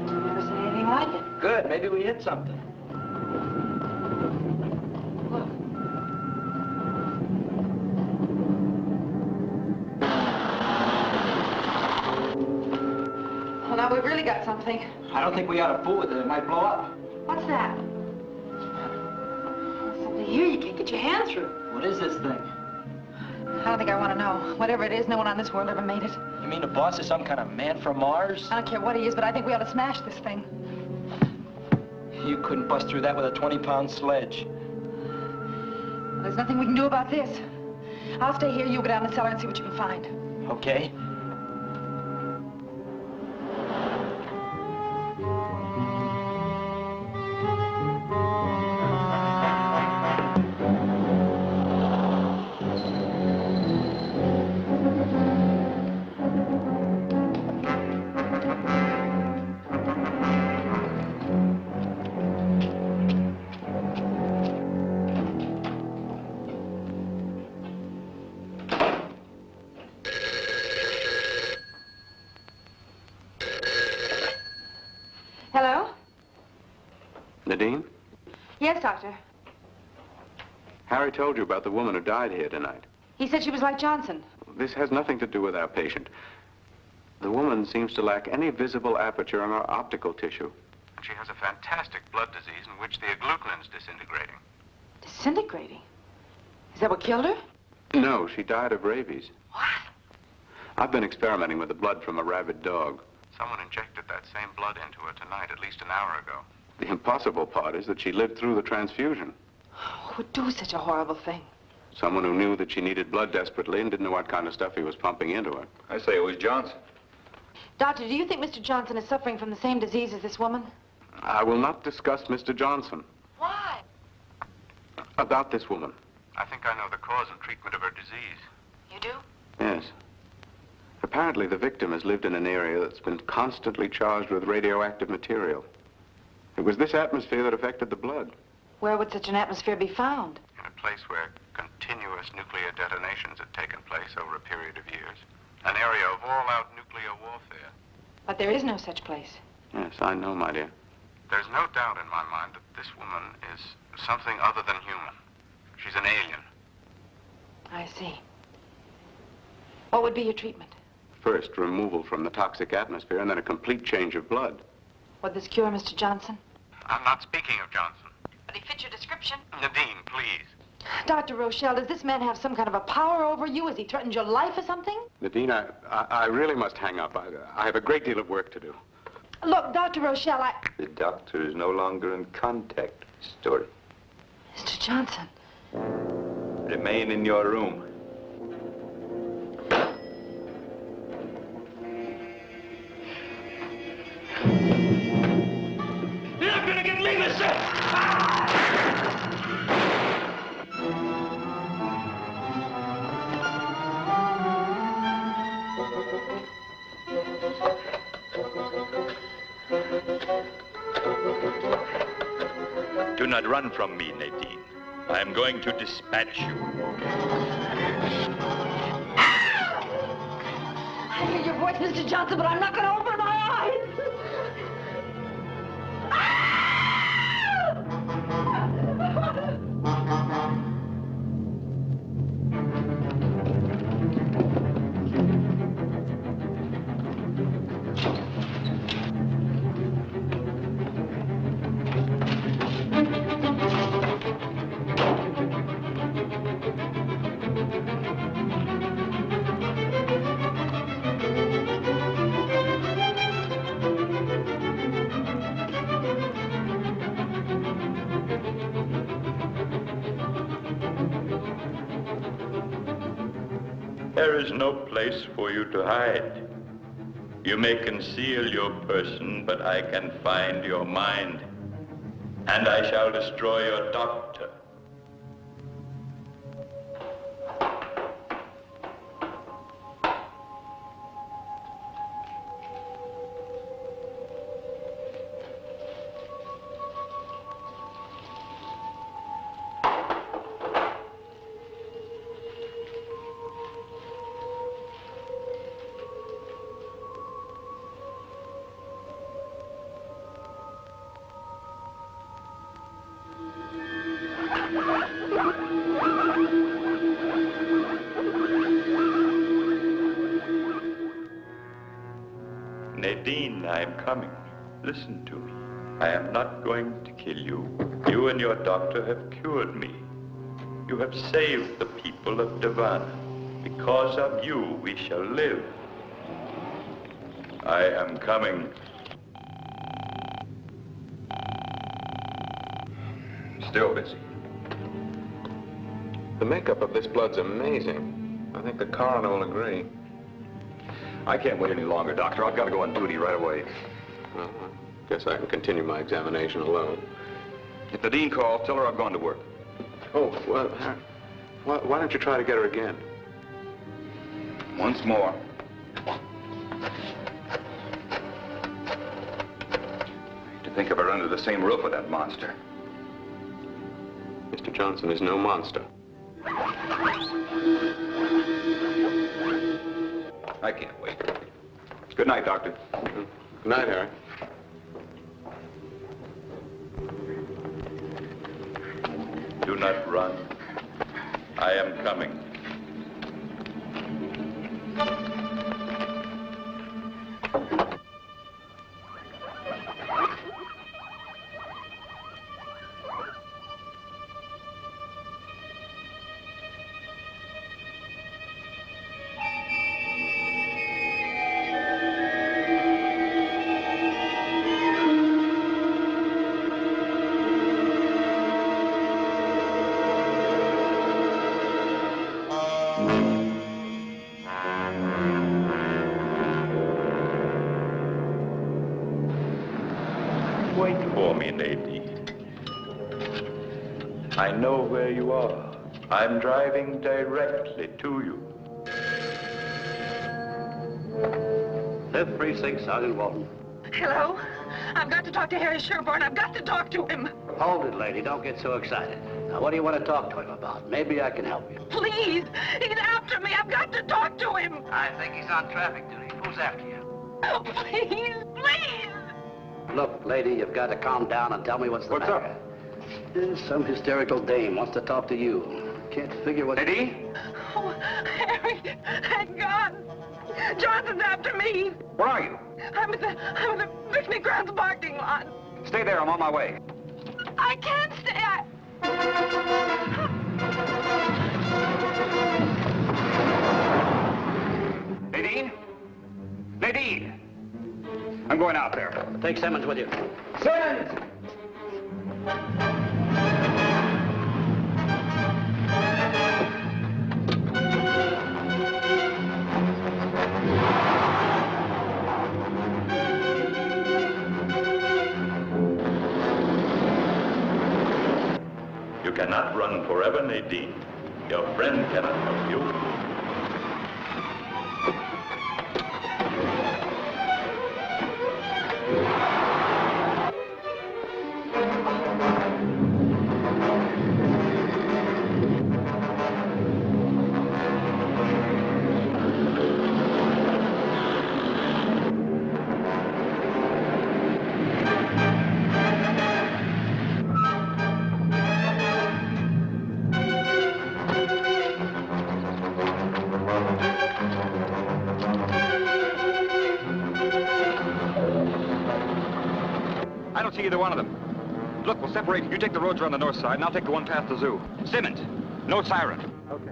Speaker 5: Never seen anything like it.
Speaker 9: Good. Maybe we hit something.
Speaker 5: Well, now we've really got something.
Speaker 9: I don't think we ought to fool with it. It might blow up.
Speaker 5: What's that? Something here you can't get your hand through.
Speaker 9: What is this thing?
Speaker 5: I don't think I want to know. Whatever it is, no one on this world ever made it.
Speaker 9: You mean the boss is some kind of man from Mars?
Speaker 5: I don't care what he is, but I think we ought to smash this thing.
Speaker 9: You couldn't bust through that with a 20-pound sledge.
Speaker 5: Well, there's nothing we can do about this. I'll stay here. You go down the cellar and see what you can find.
Speaker 9: Okay.
Speaker 5: Hello?
Speaker 7: Nadine?
Speaker 5: Yes, Doctor.
Speaker 7: Harry told you about the woman who died here tonight.
Speaker 5: He said she was like Johnson.
Speaker 7: This has nothing to do with our patient. The woman seems to lack any visible aperture in her optical tissue. She has a fantastic blood disease in which the agglutinins disintegrating.
Speaker 5: Disintegrating? Is that what killed her?
Speaker 7: No, she died of rabies. What? I've been experimenting with the blood from a rabid dog. Someone injected that same blood into her tonight, at least an hour ago. The impossible part is that she lived through the transfusion.
Speaker 5: Who would do such a horrible thing?
Speaker 7: Someone who knew that she needed blood desperately and didn't know what kind of stuff he was pumping into her.
Speaker 8: I say it was Johnson.
Speaker 5: Doctor, do you think Mr. Johnson is suffering from the same disease as this woman?
Speaker 7: I will not discuss Mr. Johnson.
Speaker 5: Why?
Speaker 7: About this woman. I think I know the cause and treatment of her disease.
Speaker 5: You do?
Speaker 7: Yes. Apparently, the victim has lived in an area that's been constantly charged with radioactive material. It was this atmosphere that affected the blood.
Speaker 5: Where would such an atmosphere be found?
Speaker 7: In a place where continuous nuclear detonations had taken place over a period of years. An area of all-out nuclear warfare.
Speaker 5: But there is no such place.
Speaker 7: Yes, I know, my dear. There's no doubt in my mind that this woman is something other than human. She's an alien.
Speaker 5: I see. What would be your treatment?
Speaker 7: First, removal from the toxic atmosphere, and then a complete change of blood.
Speaker 5: Would this cure Mr. Johnson?
Speaker 7: I'm not speaking of Johnson.
Speaker 5: But he fits your description.
Speaker 7: Nadine, please.
Speaker 5: Dr. Rochelle, does this man have some kind of a power over you? Has he threatened your life or something?
Speaker 7: Nadine, I really must hang up. I have a great deal of work to do.
Speaker 5: Look, Dr. Rochelle,
Speaker 8: The doctor is no longer in contact with the story.
Speaker 5: Mr. Johnson.
Speaker 8: Remain in your room.
Speaker 12: You're not gonna get me, mister!
Speaker 2: Do not run from me, Nadine. I am going to dispatch you.
Speaker 5: I hear your voice, Mr. Johnson, but I'm not going to open my eyes.
Speaker 2: There is no place for you to hide. You may conceal your person, but I can find your mind. And I shall destroy your doctor. Nadine, I am coming. Listen to me. I am not going to kill you. You and your doctor have cured me. You have saved the people of Davanna. Because of you, we shall live. I am coming.
Speaker 8: Still busy.
Speaker 7: The makeup of this blood's amazing. I think the coroner will agree.
Speaker 8: I can't wait any longer, Doctor. I've got to go on duty right away.
Speaker 7: Well, I guess I can continue my examination alone.
Speaker 8: If the dean calls, tell her I've gone to work.
Speaker 7: Oh, well, why don't you try to get her again?
Speaker 8: Once more. To think of her under the same roof with that monster.
Speaker 7: Mr. Johnson is no monster.
Speaker 8: I can't wait. Good night, Doctor.
Speaker 7: Good night, Harry.
Speaker 2: Do not run. I am coming. for me, Nadine. I know where you are. I'm driving directly to you.
Speaker 13: 5th Precinct, Sergeant Walton.
Speaker 6: Hello? I've got to talk to Harry Sherburne. I've got to talk to him.
Speaker 13: Hold it, lady. Don't get so excited. Now, what do you want to talk to him about? Maybe I can help you.
Speaker 6: Please. He's after me. I've got to talk to him.
Speaker 13: I think he's on traffic duty. Who's after you?
Speaker 6: Oh, please, please.
Speaker 13: Look, lady, you've got to calm down and tell me what's the matter. There's some hysterical dame wants to talk to you. Can't figure what...
Speaker 10: Lady?
Speaker 6: Oh, Harry, thank God. Johnson's after me.
Speaker 10: Where are you?
Speaker 6: I'm at the Bixby Grounds parking lot.
Speaker 10: Stay there. I'm on my way.
Speaker 6: I can't stay.
Speaker 10: Nadine? Nadine! I'm going out there.
Speaker 13: Take Simmons with you.
Speaker 10: Simmons!
Speaker 2: You cannot run forever, Nadine. Your friend cannot help you.
Speaker 8: I don't see either one of them. Look, we'll separate. You take the roads around the north side, and I'll take the one past the zoo. Simmons, no siren.
Speaker 15: Okay.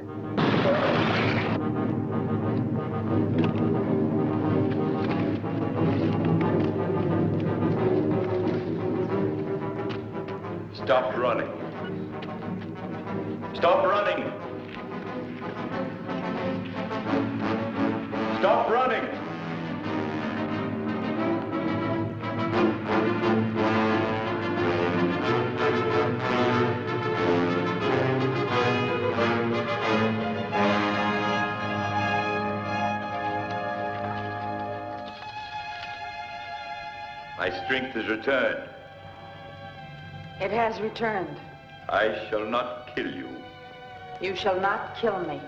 Speaker 2: Stop running. Stop running. Stop running. My strength is returned.
Speaker 5: It has returned.
Speaker 2: I shall not kill you.
Speaker 5: You shall not kill me.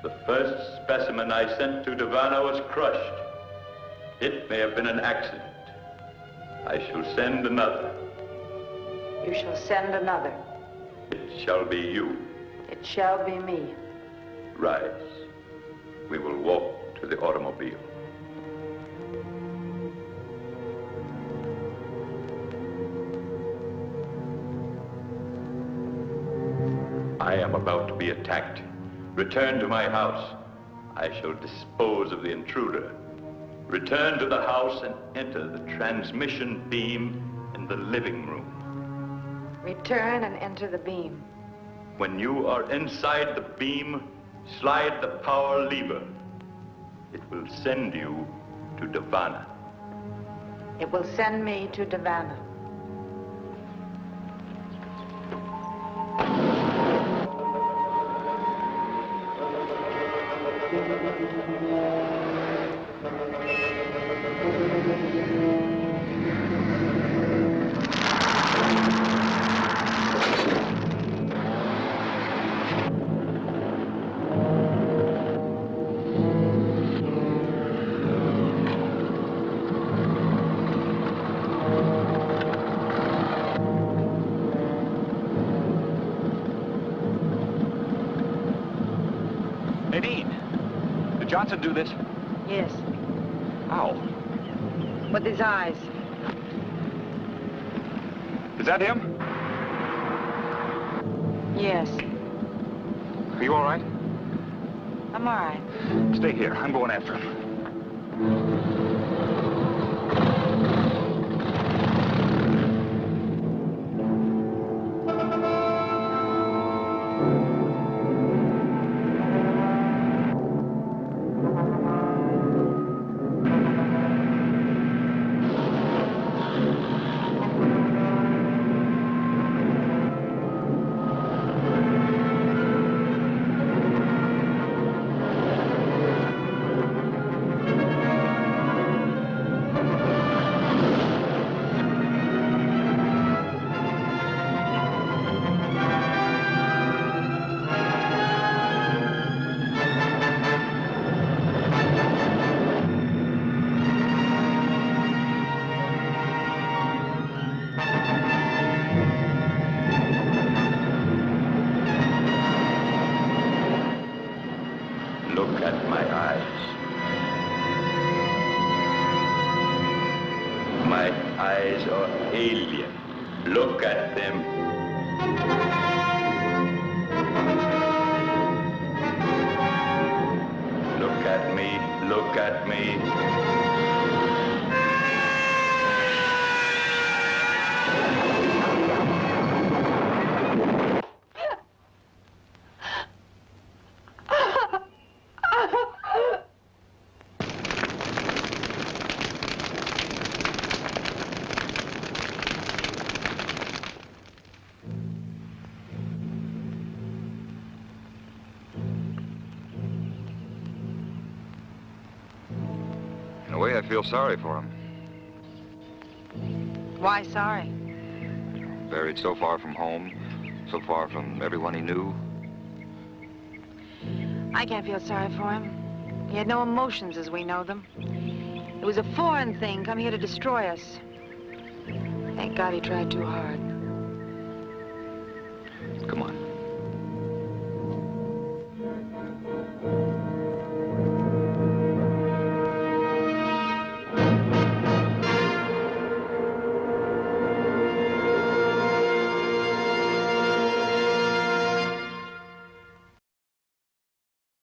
Speaker 2: The first specimen I sent to Davanna was crushed. It may have been an accident. I shall send another.
Speaker 5: You shall send another.
Speaker 2: It shall be you.
Speaker 5: It shall be me.
Speaker 2: Rise. We will walk to the automobile. I am about to be attacked. Return to my house. I shall dispose of the intruder. Return to the house and enter the transmission beam in the living room.
Speaker 5: Return and enter the beam.
Speaker 2: When you are inside the beam, slide the power lever. It will send you to Davanna.
Speaker 5: It will send me to Davanna.
Speaker 8: Nadine, did Johnson do this?
Speaker 5: Yes.
Speaker 8: How?
Speaker 5: With his eyes.
Speaker 8: Is that him?
Speaker 5: Yes.
Speaker 8: Are you all right?
Speaker 5: I'm all right.
Speaker 8: Stay here. I'm going after him.
Speaker 2: Look at my eyes. My eyes are alien. Look at them. Look at me. Look at me.
Speaker 8: In a way, I feel sorry for him.
Speaker 5: Why sorry?
Speaker 8: Buried so far from home, so far from everyone he knew.
Speaker 5: I can't feel sorry for him. He had no emotions as we know them. It was a foreign thing come here to destroy us. Thank God he tried too hard.
Speaker 8: Come on.